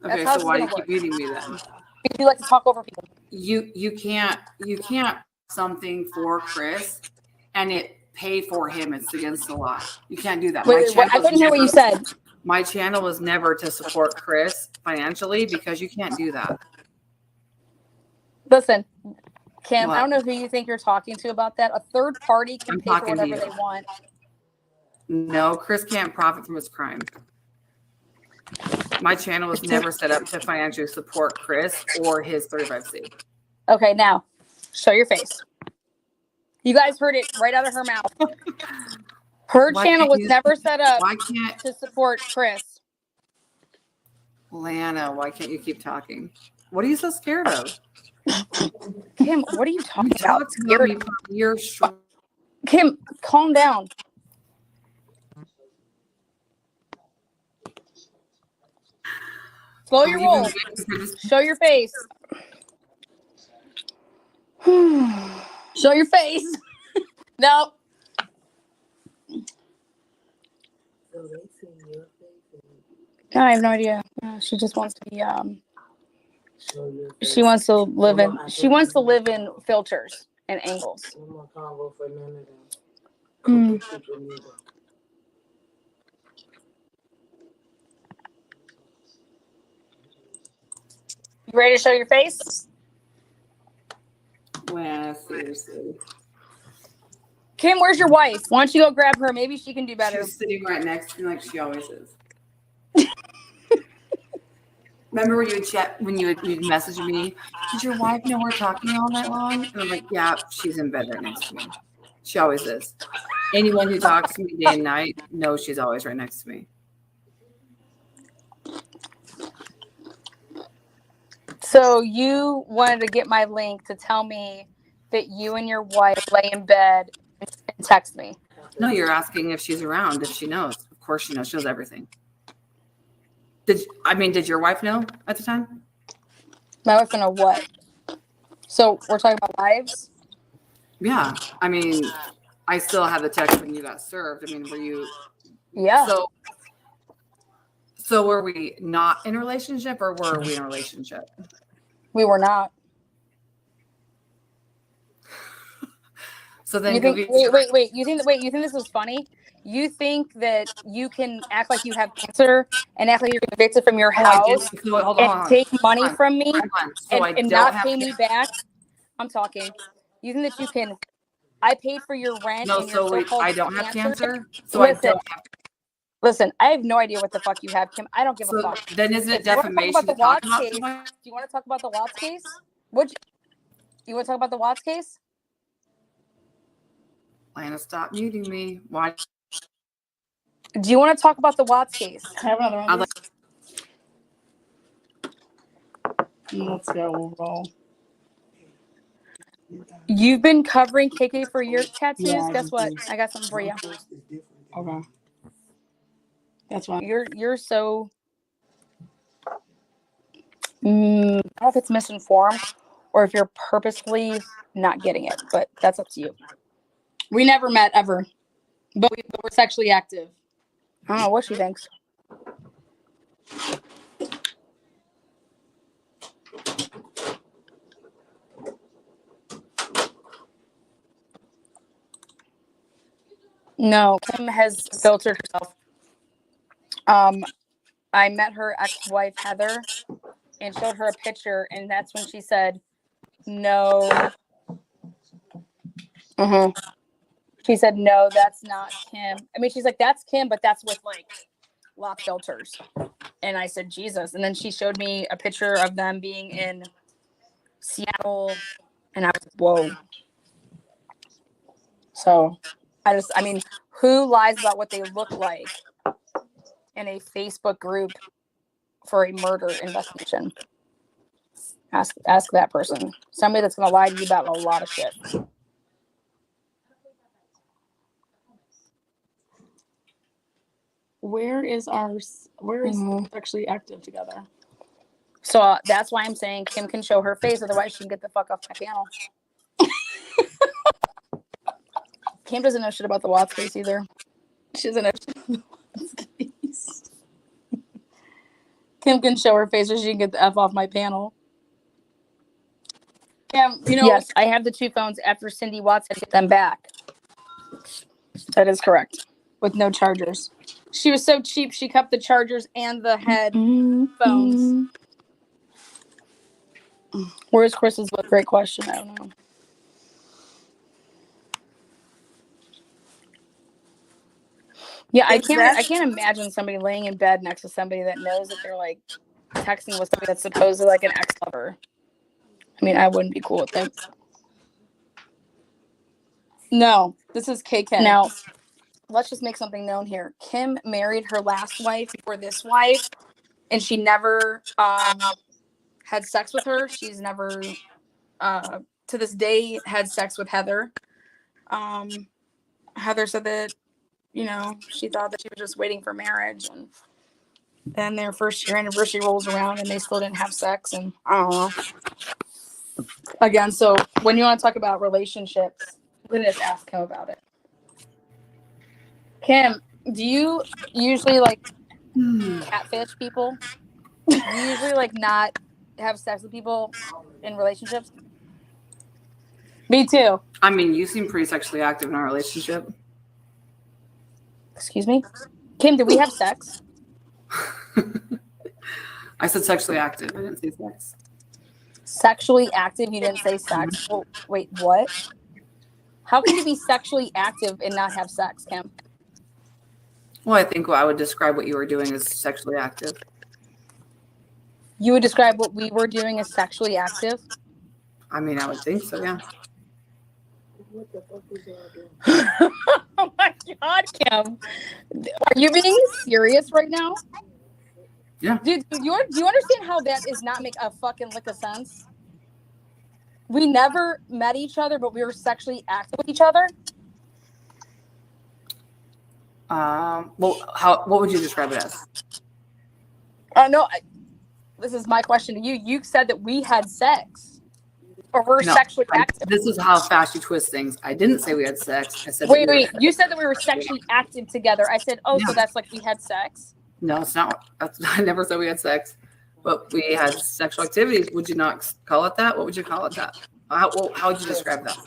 That's Okay, how so this why is do you gonna keep work. muting me then? Because you like to talk over people. You can't something for Chris and it pay for him. It's against the law. You can't do that. Wait, I couldn't hear what you said. My channel was never to support Chris financially because you can't do that. Listen, Kim, What? I don't know who you think you're talking to about that. A third party can I'm pay for talking to whatever you. they want. No, Chris can't profit from his crime. My channel was never set up to financially support Chris or his 35C. Okay, now show your face. You guys heard it right out of her mouth. Her Why channel can't was you- never set up Why can't to support Chris. Lana? Why can't you keep talking? What are you so scared of? Kim, what are you talking You about? talked about me for years straight. Kim, calm down. Slow your roll. Show your face. Show your face. No. So they see your face I have no idea. She just wants to be and show your face. she wants to live in filters and angles. No more combo for none of them. Mm. People need them. You ready to show your face? Well, seriously. Kim, where's your wife? Why don't you go grab her? Maybe she can do better. She's sitting right next to me like she always is. Remember when you'd message me, did your wife know we're talking all night long? And I'm like, yeah, she's in bed right next to me. She always is. Anyone who talks to me day and night knows she's always right next to me. So you wanted to get my link to tell me that you and your wife lay in bed and text me. No, you're asking if she's around, if she knows. Of course she knows. She knows everything. Did your wife know at the time? My wife know what? So we're talking about lives? Yeah. I mean, I still have the text when you got served. I mean, were you? Yeah. So were we not in a relationship or were we in a relationship? We were not. So then You think wait. You think this is funny? You think that you can act like you have cancer and act like you're evicted from your house and take money from me and not pay me back? I'm talking. You think that you can? I paid for your rent. No, and your so-called I don't have cancer. So listen, I don't have. Listen, I have no idea what the fuck you have, Kim. I don't give a fuck. Then isn't it Do you defamation want to talk about the to talk Watts case? about Do you want to talk about the Watts case? You want to talk about the Watts case? Lana, stop muting me. Why? Do you want to talk about the Watts case? I have another one. Let's go. We'll roll. You've been covering KK for your tattoos. Yeah, Guess what? I got something for you. Okay. That's why you're so. I don't know if it's misinformed or if you're purposefully not getting it, but that's up to you. We never met ever, but we're sexually active. I don't know what she thinks. No, Kim has filtered herself. I met her ex-wife Heather and showed her a picture, and that's when she said, "No." She said, "No, that's not Kim." I mean, she's like, "That's Kim, but that's with like lock filters." And I said, "Jesus!" And then she showed me a picture of them being in Seattle, and I was, "Whoa!" So, I mean, who lies about what they look like in a Facebook group for a murder investigation? Ask that person. Somebody that's going to lie to you about a lot of shit. Where is Sexually Active together? So that's why I'm saying Kim can show her face. Otherwise, she can get the fuck off my panel. Kim doesn't know shit about the Watts case either. She doesn't know shit about the Watts case. Kim can show her face or she can get the F off my panel. Kim, yes, I have the 2 phones after Cindy Watts had to get them back. That is correct. With no chargers. She was so cheap, she kept the chargers and the headphones. Where's Chris's book? Great question. I don't know. Yeah, I can't imagine somebody laying in bed next to somebody that knows that they're like texting with somebody that's supposedly like an ex-lover. I mean, I wouldn't be cool with that. No, this is KK. Now, let's just make something known here. Kim married her last wife before this wife, and she never had sex with her. She's never, to this day, had sex with Heather. Heather said that, she thought that she was just waiting for marriage, and then their first year anniversary rolls around and they still didn't have sex, and I don't know. Again, so when you want to talk about relationships, we're gonna just ask Kim about it. Kim, do you usually like catfish people? Do you usually like not have sex with people in relationships? Me too. I mean, you seem pretty sexually active in our relationship. Excuse me? Kim, did we have sex? I said sexually active. I didn't say sex. Sexually active? You didn't say sex. Well, wait, what? How can you be sexually active and not have sex, Kim? Well, I think I would describe what you were doing as sexually active. You would describe what we were doing as sexually active? I mean, I would think so, yeah. What the fuck is y'all doing? Oh my God, Kim. Are you being serious right now? Yeah. Dude, do you understand how that is not make a fucking lick of sense? We never met each other, but we were sexually active with each other? Well, what would you describe it as? No, this is my question to you. You said that we had sex. Or we're sexually active. This is how fast you twist things. I didn't say we had sex. I said wait. You said that we were sexually active together. I said, oh, No. So that's like we had sex? No, it's not. I never said we had sex, but we had sexual activities. Would you not call it that? What would you call it that? How would you describe that?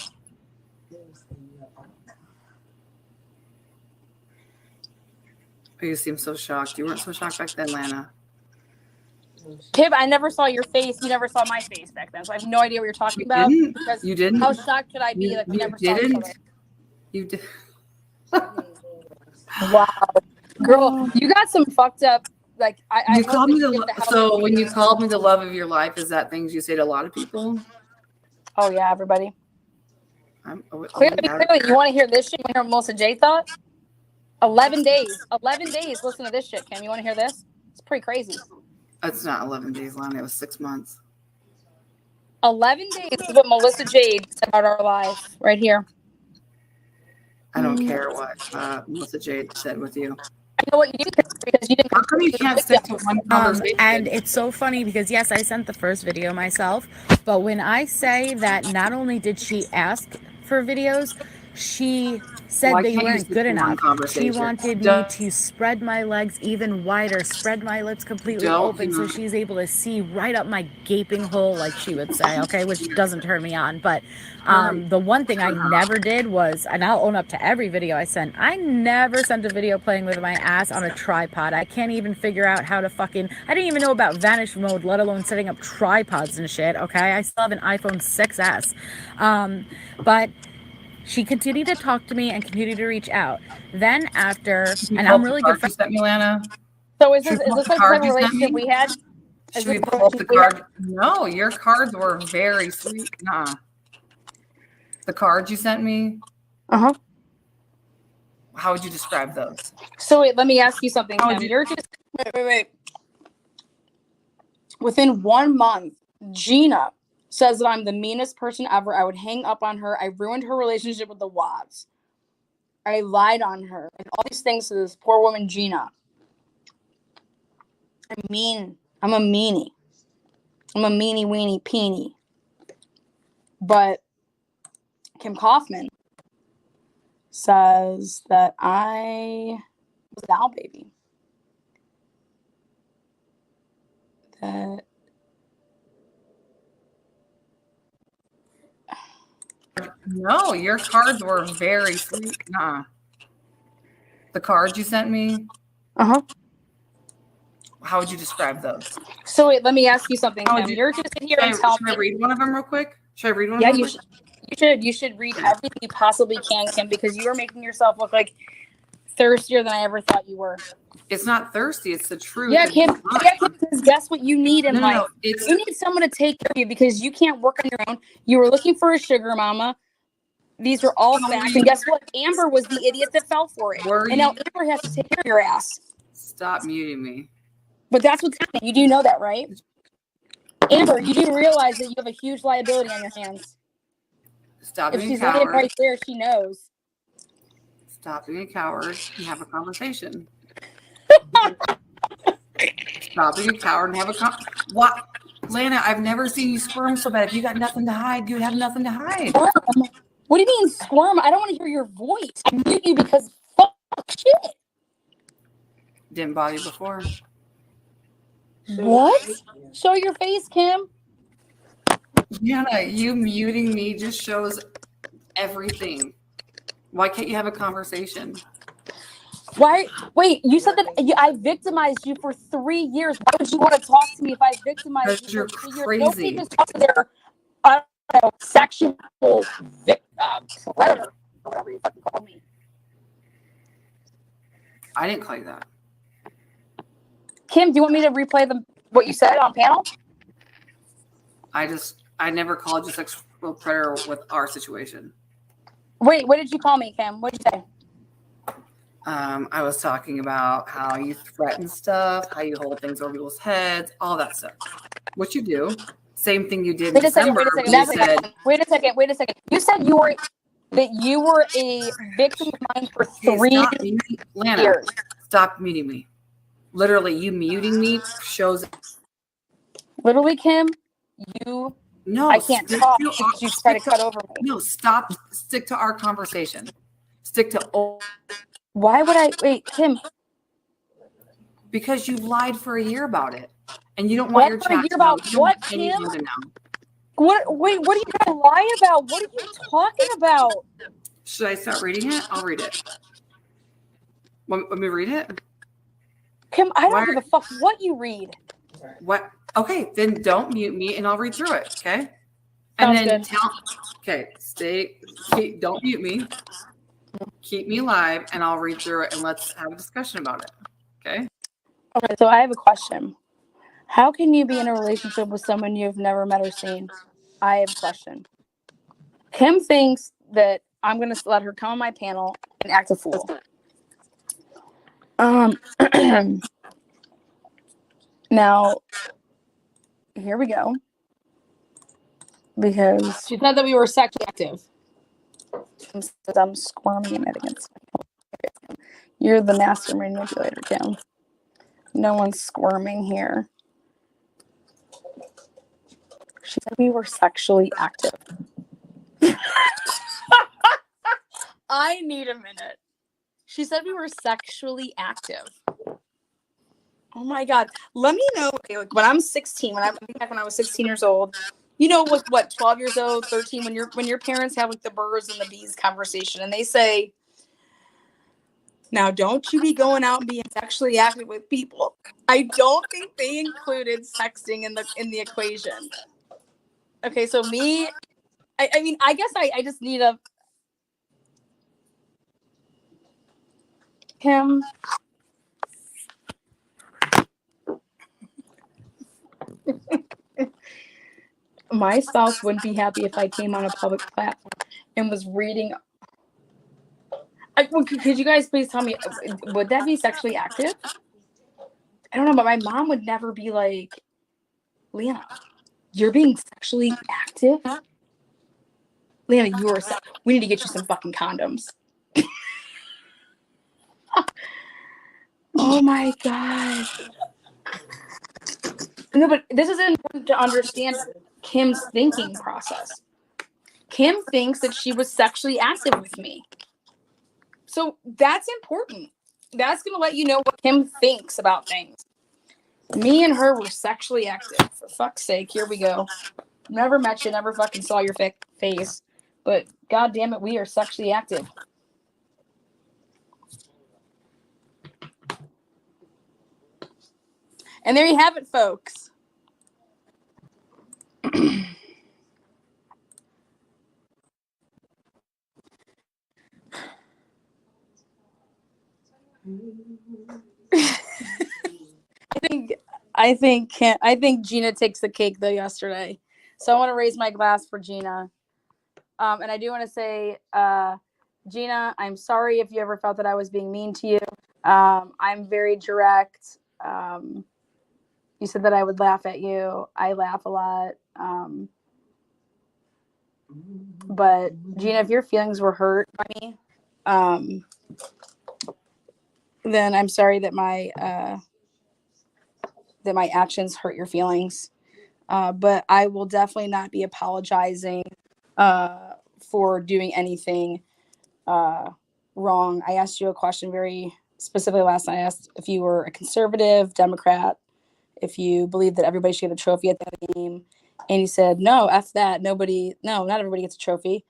Oh, you seem so shocked. You weren't so shocked back then, Lana. Pib, I never saw your face. You never saw my face back then, so I have no idea what you're talking about. Because you didn't? How shocked could I be that we never saw each other? You did. Wow, girl, you got some fucked up. Like you called me so when you called me the love of your life, is that things you say to a lot of people? Oh yeah, everybody. Clearly, you want to hear this shit? You want to hear what Melissa J thought? 11 days. 11 days. Listen to this shit, Kim. You want to hear this? It's pretty crazy. It's not 11 days, Lana. It was 6 months. 11 days is what Melissa Jade said about our life right here. I don't care what Melissa Jade said with you. I know what you did because you didn't. How come you can't stick to one conversation? And it's so funny because yes, I sent the first video myself, but when I say that not only did she ask for videos, she said Why they can't you weren't stick good to one enough. She conversation? wanted me to spread my legs even wider, spread my lips completely open so she's able to see right up my gaping hole, like she would say, okay, which doesn't turn me on. But the one thing I never did was, and I'll own up to every video I sent, I never sent a video playing with my ass on a tripod. I can't even figure out how to fucking, I didn't even know about vanish mode, let alone setting up tripods and shit, okay? I still have an iPhone 6S. But she continued to talk to me and continued to reach out. Then after, and I'm really good friends. So is this like the type of relationship we had? Should we pull up the card? No, your cards were very sweet. Nah. The cards you sent me? Uh-huh. How would you describe those? So wait, let me ask you something, Kim. You're just wait. Within 1 month, Gina says that I'm the meanest person ever. I would hang up on her. I ruined her relationship with the Watts. I lied on her. And all these things to this poor woman, Gina. I'm mean. I'm a meanie. I'm a meanie weenie peenie. But Kim Kaufman says that I was an owl baby. That No, your cards were very sweet. Nah. The cards you sent me? Uh-huh. How would you describe those? So wait, let me ask you something, Kim. You're just sit here and tell me. Should I read one of them real quick? Should I read one of them? Yeah, you should read everything you possibly can, Kim, because you are making yourself look like thirstier than I ever thought you were. It's not thirsty, it's the truth. Yeah, Kim, because guess what you need in life? You need someone to take care of you because you can't work on your own. You were looking for a sugar mama. These are all facts. And guess what? Amber was the idiot that fell for it. And now Amber has to take care of your ass. Stop muting me. But that's what's happening. You do know that, right? Amber, you do realize that you have a huge liability on your hands. Stop being a she's coward. Right there, she knows. Stop being a coward and have a conversation. Stop being a coward and have a What? Lana, I've never seen you squirm so bad. If you got nothing to hide, you'd have nothing to hide. Squirm? What do you mean squirm? I don't want to hear your voice. I mute you because fuck shit. Didn't bother you before. What? Show your face, Kim. Yeah, you muting me just shows everything. Why can't you have a conversation? Why? Wait, you said that I victimized you for 3 years. Why would you want to talk to me if I victimized you for 3 years? Crazy. Nobody just talks to their sexual victims, whatever you fucking call me. I didn't call you that. Kim, do you want me to replay what you said on panel? I never called you sexual predator with our situation. Wait, what did you call me, Kim? What did you say? I was talking about how you threaten stuff, how you hold things over people's heads, all that stuff. What you do. Same thing you did in December. Wait a second. You said you were a victim of mine for 3 years. Stop muting me. Literally, you muting me shows. Literally, Kim, I can't talk because you try to cut over me. No, stop. Stick to our conversation. Stick to. Why would I wait, Kim? Because you lied for a year about it, and you don't want your chat. A year about what, Kim? What? Wait, what are you gonna lie about? What are you talking about? Should I start reading it? I'll read it. Want me to read it? Kim, I don't give a fuck what you read. What? Okay, then don't mute me, and I'll read through it. Okay. And then don't mute me. Keep me live, and I'll read through it, and let's have a discussion about it. Okay. Okay, so I have a question. How can you be in a relationship with someone you've never met or seen? I have a question. Kim thinks that I'm going to let her come on my panel and act a fool. Now, here we go. Because she said that we were sexually active. I'm squirming it against me. You're the master manipulator, Kim. No one's squirming here. She said we were sexually active. I need a minute. She said we were sexually active. Oh my God. Let me know. Okay, like when I'm 16, when I think back when I was 16 years old, you know, like what, 12 years old, 13, when your parents have like the birds and the bees conversation and they say, now don't you be going out and being sexually active with people. I don't think they included sexting in the equation. Okay, so me, I mean, I guess I just need a him. My spouse wouldn't be happy if I came on a public platform and was reading. Could you guys please tell me, would that be sexually active? I don't know, but my mom would never be like, Leanna, you're being sexually active? Leanna, we need to get you some fucking condoms. Oh my God. No, but this is important to understand Kim's thinking process. Kim thinks that she was sexually active with me. So that's important. That's going to let you know what Kim thinks about things. Me and her were sexually active. For fuck's sake, here we go. Never met you, never fucking saw your face. But God damn it, we are sexually active. And there you have it, folks. I think Gina takes the cake though yesterday. So I want to raise my glass for Gina. And I do want to say, Gina, I'm sorry if you ever felt that I was being mean to you. I'm very direct. You said that I would laugh at you. I laugh a lot. But Gina, if your feelings were hurt by me, then I'm sorry that my actions hurt your feelings. But I will definitely not be apologizing for doing anything wrong. I asked you a question very specifically last night. I asked if you were a conservative, Democrat, if you believe that everybody should get a trophy at the end of the game. And you said, no, F that. Not everybody gets a trophy.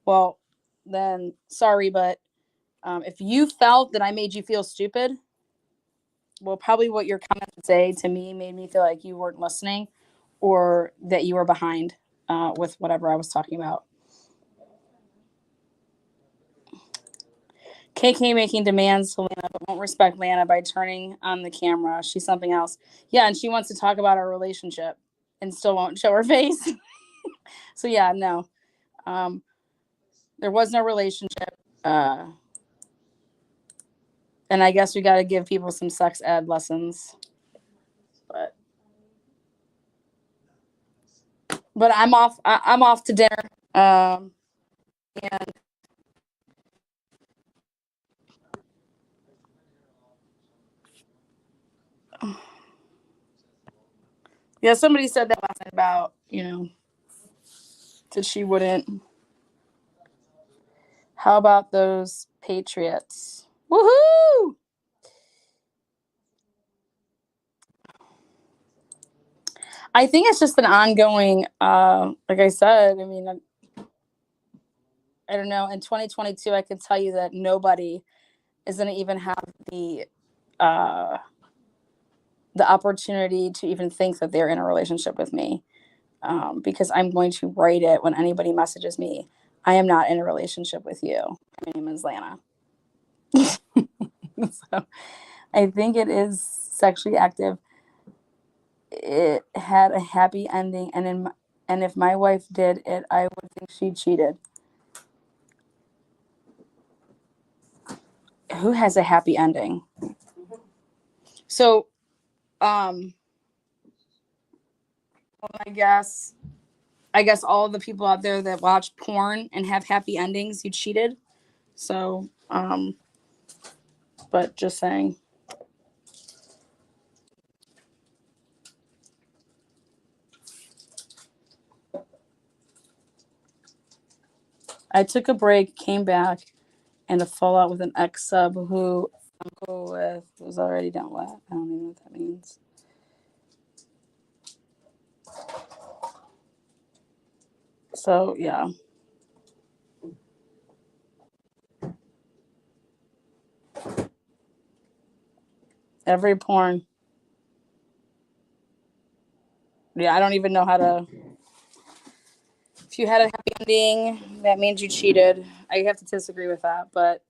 Well, then sorry, but if you felt that I made you feel stupid, well, probably what your comments would say to me made me feel like you weren't listening or that you were behind with whatever I was talking about. KK making demands to Lana, but won't respect Lana by turning on the camera. She's something else. Yeah, and she wants to talk about our relationship and still won't show her face. So yeah, no. There was no relationship. And I guess we got to give people some sex ed lessons. But I'm off. I'm off to dinner. And yeah, somebody said that last night about, that she wouldn't. How about those Patriots? Woohoo! I think it's just an ongoing, like I said, I mean, I don't know. In 2022, I can tell you that nobody is going to even have the opportunity to even think that they're in a relationship with me, because I'm going to write it when anybody messages me. I am not in a relationship with you. My name is Lana. So I think it is sexually active. It had a happy ending, and if my wife did it, I would think she cheated. Who has a happy ending? So, well, I guess all the people out there that watch porn and have happy endings, you cheated. So, but just saying. I took a break, came back, and a fallout with an ex sub who I'm cool with was already done with. I don't even know what that means. So yeah. Every porn. Yeah, I don't even know how to. If you had a happy ending, that means you cheated. I have to disagree with that, but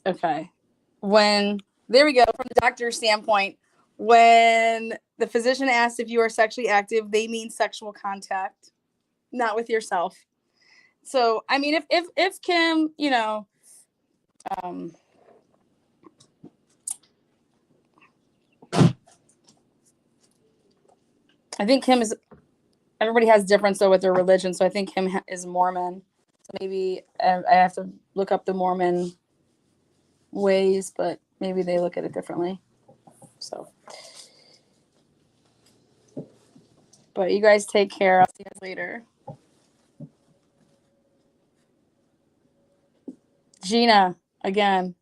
okay. There we go, from the doctor's standpoint, when the physician asks if you are sexually active, they mean sexual contact, not with yourself. So, I mean, if Kim, I think Kim is, everybody has difference though with their religion. So I think Kim is Mormon. So maybe I have to look up the Mormon ways, but maybe they look at it differently. So, but you guys take care. I'll see you guys later. Gina, again.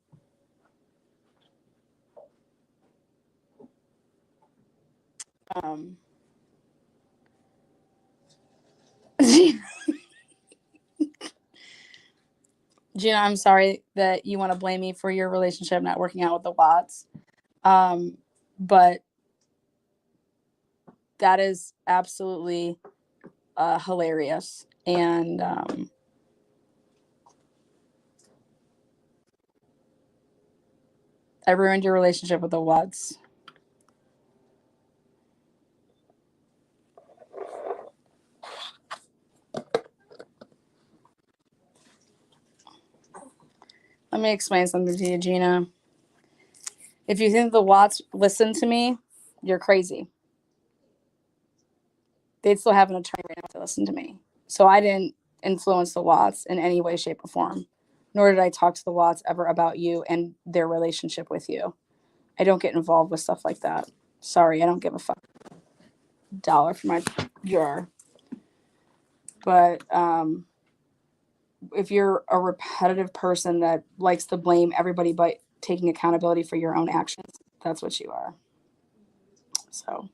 Gina, I'm sorry that you want to blame me for your relationship not working out with the Watts. But that is absolutely hilarious. And I ruined your relationship with the Watts. Let me explain something to you, Gina. If you think the Watts listen to me, you're crazy. They'd still have an attorney right now to listen to me. So I didn't influence the Watts in any way, shape, or form. Nor did I talk to the Watts ever about you and their relationship with you. I don't get involved with stuff like that. Sorry, I don't give a fuck dollar for my jar. But if you're a repetitive person that likes to blame everybody but taking accountability for your own actions, that's what you are. So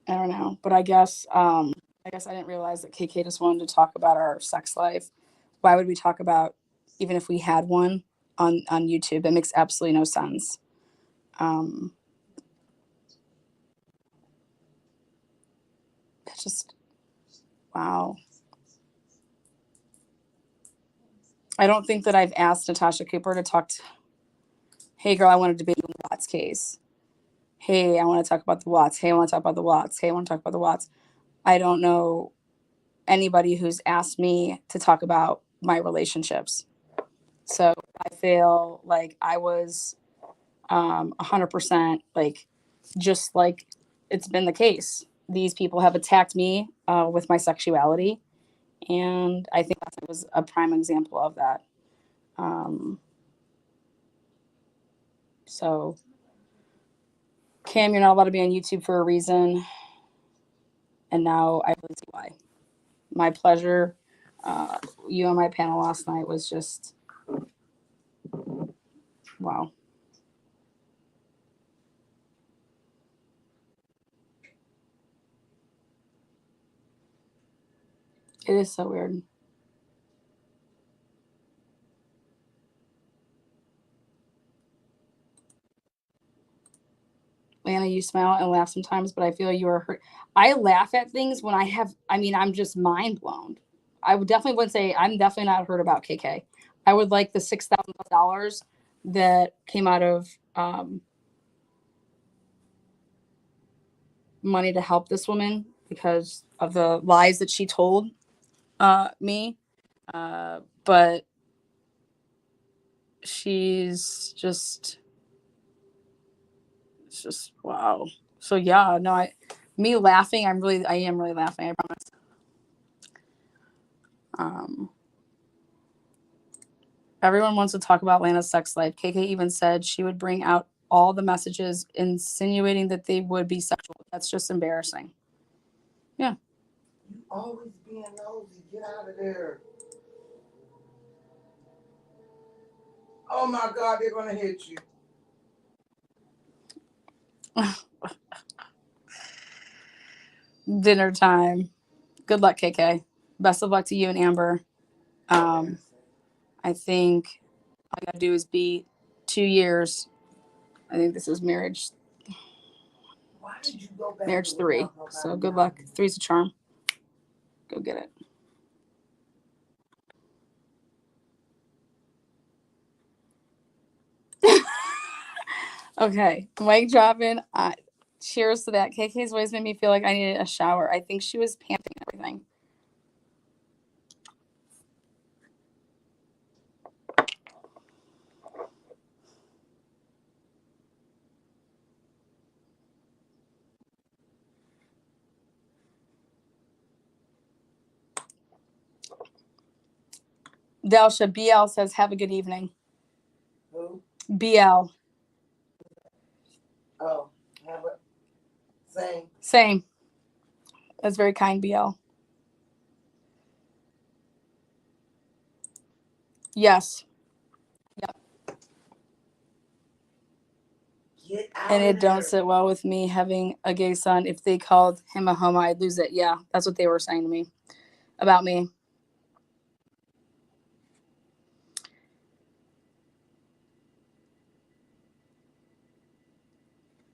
I don't know, but I guess I didn't realize that KK just wanted to talk about our sex life. Why would we talk about, even if we had one on YouTube? That makes absolutely no sense. It's just, wow. I don't think that I've asked Natasha Cooper to talk to, hey girl, I want to debate you on the Watts case. Hey, I want to talk about the Watts. Hey, I want to talk about the Watts. Hey, I want to talk about the Watts. I don't know anybody who's asked me to talk about my relationships. So I feel like I was 100% like, just like it's been the case. These people have attacked me with my sexuality. And I think that was a prime example of that. So, Cam, you're not allowed to be on YouTube for a reason. And now I really see why. My pleasure. You on my panel last night was just, wow. It is so weird. Lana, you smile and laugh sometimes, but I feel you are hurt. I laugh at things when I'm just mind blown. I would definitely wouldn't say I'm definitely not hurt about KK. I would like the $6,000 that came out of money to help this woman because of the lies that she told me. But she's just, it's just, wow. So yeah, no, me laughing, I am really laughing, I promise. Everyone wants to talk about Lana's sex life. KK even said she would bring out all the messages insinuating that they would be sexual. That's just embarrassing. Yeah. You always being nosy. Get out of there. Oh my God, they're gonna hit you. Dinner time. Good luck, KK. Best of luck to you and Amber. I think all you gotta do is be 2 years. I think this is marriage Why did you go back? marriage 3. So good luck. 3's a charm. Go get it. Okay, mic dropping. Cheers to that. KK's voice made me feel like I needed a shower. I think she was panting and everything. Delsha, BL says, have a good evening. Who? BL. Oh, have a same. Same. That's very kind, BL. Yes. Yep. Get out And it of don't there. sit well with me having a gay son. If they called him a homo, I'd lose it. Yeah, that's what they were saying to me about me.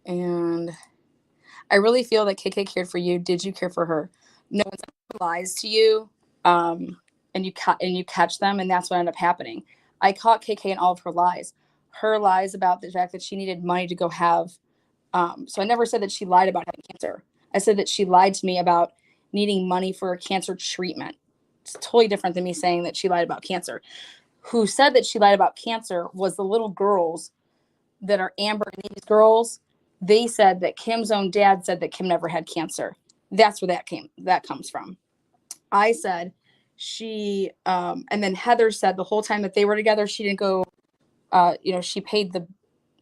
And I really feel that KK cared for you. Did you care for her? No, when someone lies to you, and you catch them, and that's what ended up happening. I caught KK in all of her lies. Her lies about the fact that she needed money to go have. So I never said that she lied about having cancer. I said that she lied to me about needing money for a cancer treatment. It's totally different than me saying that she lied about cancer. Who said that she lied about cancer was the little girls that are Amber and these girls. They said that Kim's own dad said that Kim never had cancer. That's where that comes from. I said she, and then Heather said the whole time that they were together, she didn't go, she paid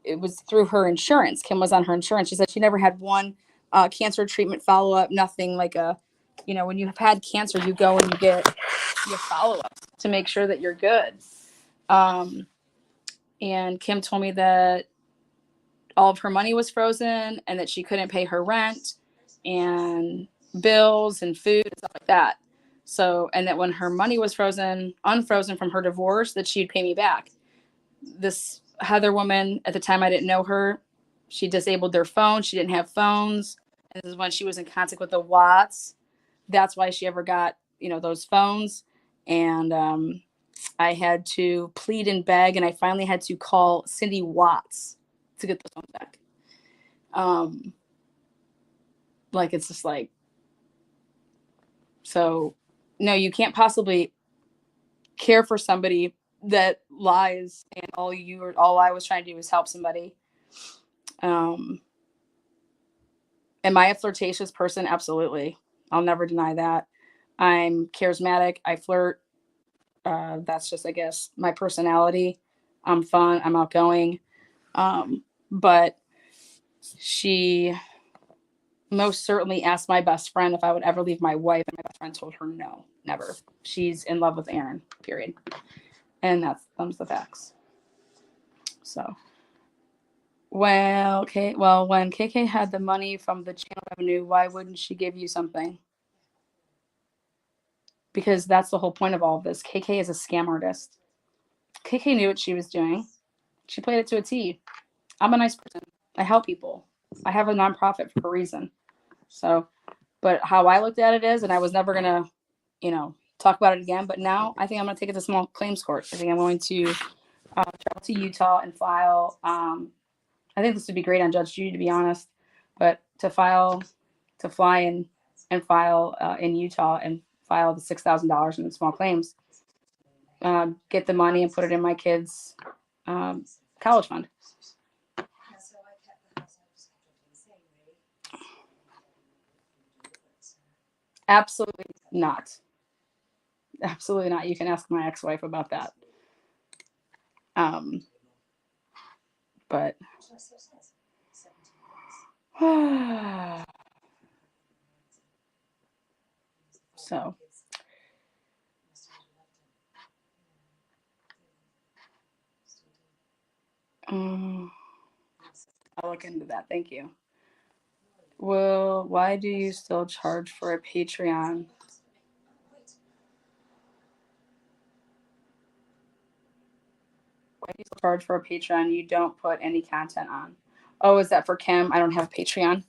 it was through her insurance. Kim was on her insurance. She said she never had one cancer treatment follow-up, nothing like when you have had cancer, you go and you get your follow-ups to make sure that you're good. And Kim told me that all of her money was frozen and that she couldn't pay her rent and bills and food and stuff like that. So, and that when her money was unfrozen from her divorce, that she'd pay me back. This Heather woman, at the time I didn't know her, she disabled their phone. She didn't have phones. And this is when she was in contact with the Watts. That's why she ever got, those phones. And I had to plead and beg, and I finally had to call Cindy Watts to get the phone back. It's just like, so no, you can't possibly care for somebody that lies, and all I was trying to do was help somebody. Am I a flirtatious person? Absolutely. I'll never deny that. I'm charismatic. I flirt. That's just, I guess, my personality. I'm fun. I'm outgoing. But she most certainly asked my best friend if I would ever leave my wife, and my best friend told her no, never. She's in love with Aaron, period. And that's the facts. So, when KK had the money from the channel revenue, why wouldn't she give you something? Because that's the whole point of all of this. KK is a scam artist. KK knew what she was doing. She played it to a T. I'm a nice person. I help people. I have a nonprofit for a reason. So, but how I looked at it is, and I was never gonna, talk about it again. But now I think I'm gonna take it to small claims court. I think I'm going to travel to Utah and file. I think this would be great on Judge Judy, to be honest. But to fly and file in Utah and file the $6,000 in small claims, get the money and put it in my kids' college fund. Absolutely not. Absolutely not. You can ask my ex-wife about that. But so I'll look into that. Thank you. Well, why do you still charge for a Patreon? Why do you still charge for a Patreon? You don't put any content on. Oh, is that for Kim? I don't have a Patreon.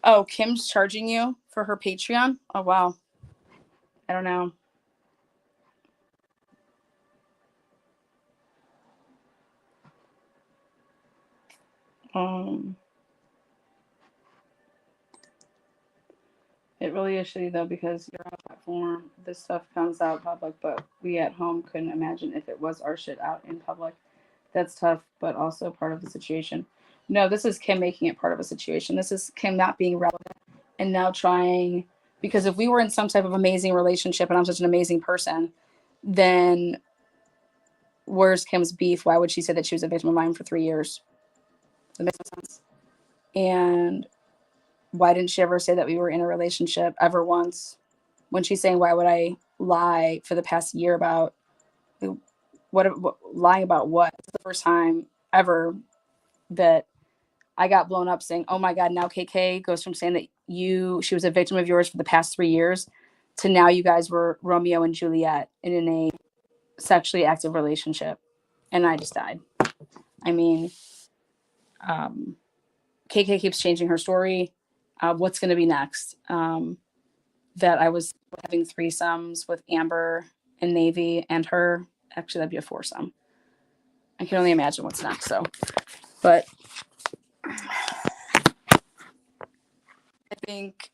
Oh, Kim's charging you for her Patreon? Oh, wow. I don't know. It really is shitty though because you're on a platform. This stuff comes out public, but we at home couldn't imagine if it was our shit out in public. That's tough, but also part of the situation. No, this is Kim making it part of a situation. This is Kim not being relevant and now trying, because if we were in some type of amazing relationship and I'm such an amazing person, then where's Kim's beef? Why would she say that she was a victim of mine for 3 years? That makes no sense. And why didn't she ever say that we were in a relationship ever once? When she's saying, why would I lie for the past year about what lying about what? It's the first time ever that I got blown up saying, oh my God, now KK goes from saying that she was a victim of yours for the past 3 years to now you guys were Romeo and Juliet and in a sexually active relationship. And I just died. I mean, KK keeps changing her story. What's going to be next? That I was having threesomes with Amber and Navy and her. Actually, that'd be a foursome. I can only imagine what's next. So, but I think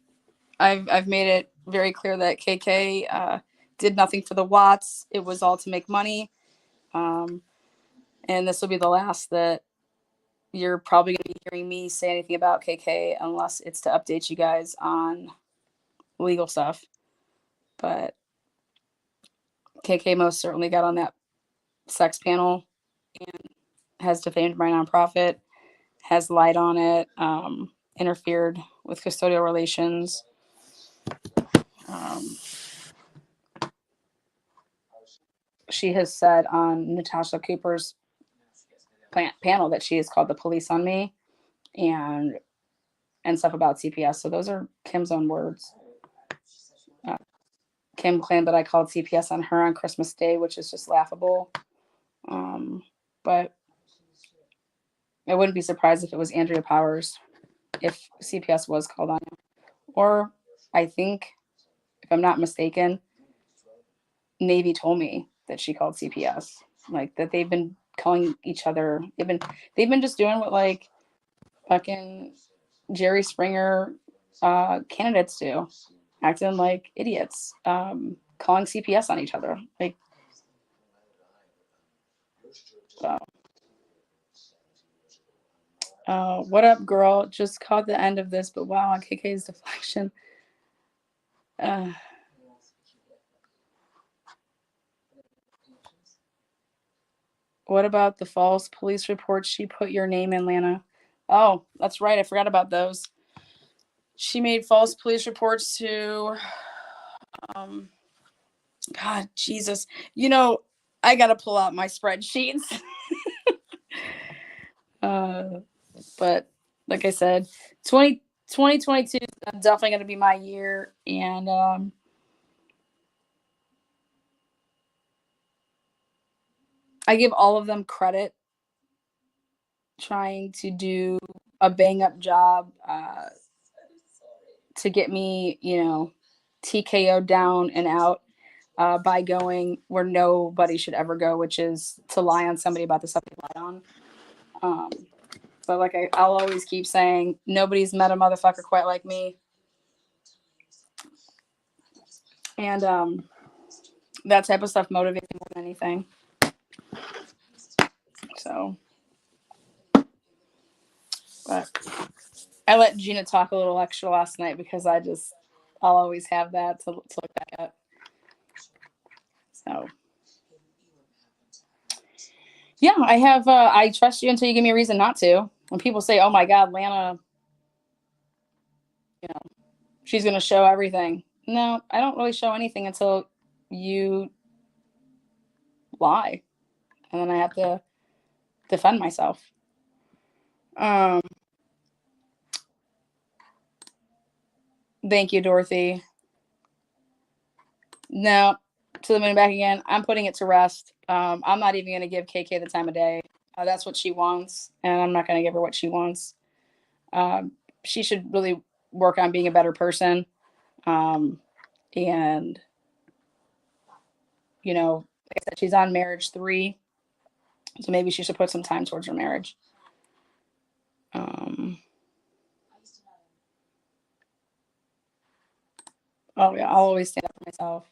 I've made it very clear that KK did nothing for the Watts. It was all to make money. And this will be the last that you're probably going to be hearing me say anything about KK unless it's to update you guys on legal stuff. But KK most certainly got on that sex panel and has defamed my nonprofit, has lied on it, interfered with custodial relations. She has said on Natasha Cooper's panel that she has called the police on me and stuff about CPS. So those are Kim's own words. Kim claimed that I called CPS on her on Christmas Day, which is just laughable. But I wouldn't be surprised if it was Andrea Powers if CPS was called on him. Or I think, if I'm not mistaken, Navy told me that she called CPS. Like that they've been calling each other. They've been just doing what like fucking Jerry Springer candidates do, acting like idiots, calling CPS on each other. Like, so. What up, girl? Just caught the end of this, but wow, on KK's deflection. What about the false police reports? She put your name in, Lana. Oh, that's right. I forgot about those. She made false police reports to, God, Jesus. You know, I got to pull out my spreadsheets. But like I said, 2022 is definitely going to be my year. And I give all of them credit trying to do a bang up job to get me, TKO down and out by going where nobody should ever go, which is to lie on somebody about the stuff they lied on. But like I'll always keep saying, nobody's met a motherfucker quite like me. And that type of stuff motivates me more than anything. So, but I let Gina talk a little extra last night because I'll always have that to look back at. So, Yeah, I have. I trust you until you give me a reason not to. When people say, "Oh my God, Lana, you know, she's going to show everything," no, I don't really show anything until you lie, and then I have to defend myself. Thank you, Dorothy. No, to the moon back again. I'm putting it to rest. I'm not even going to give KK the time of day. That's what she wants, and I'm not going to give her what she wants. She should really work on being a better person. And, you know, like I said, she's on marriage 3. So maybe she should put some time towards her marriage. Oh, yeah, I'll always stand up for myself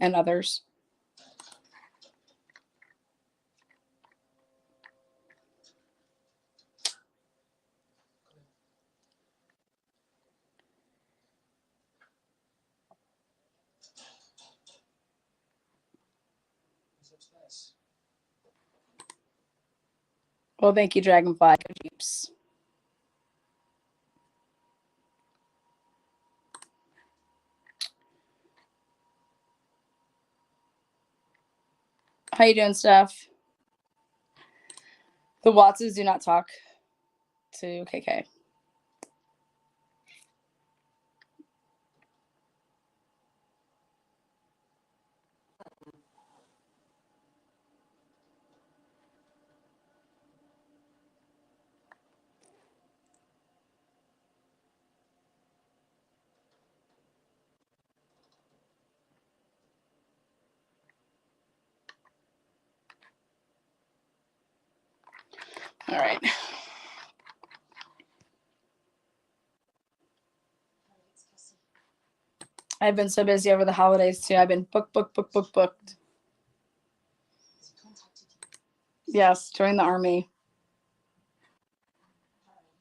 and others. Well, thank you, Dragonfly. Go Jeeps. How you doing, Steph? The Wattses do not talk to KK. All right. I've been so busy over the holidays too. I've been booked. Yes, join the army.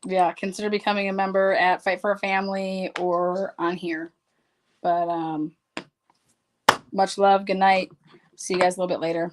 Yeah, consider becoming a member at Fight for a Family or on here. But much love. Good night. See you guys a little bit later.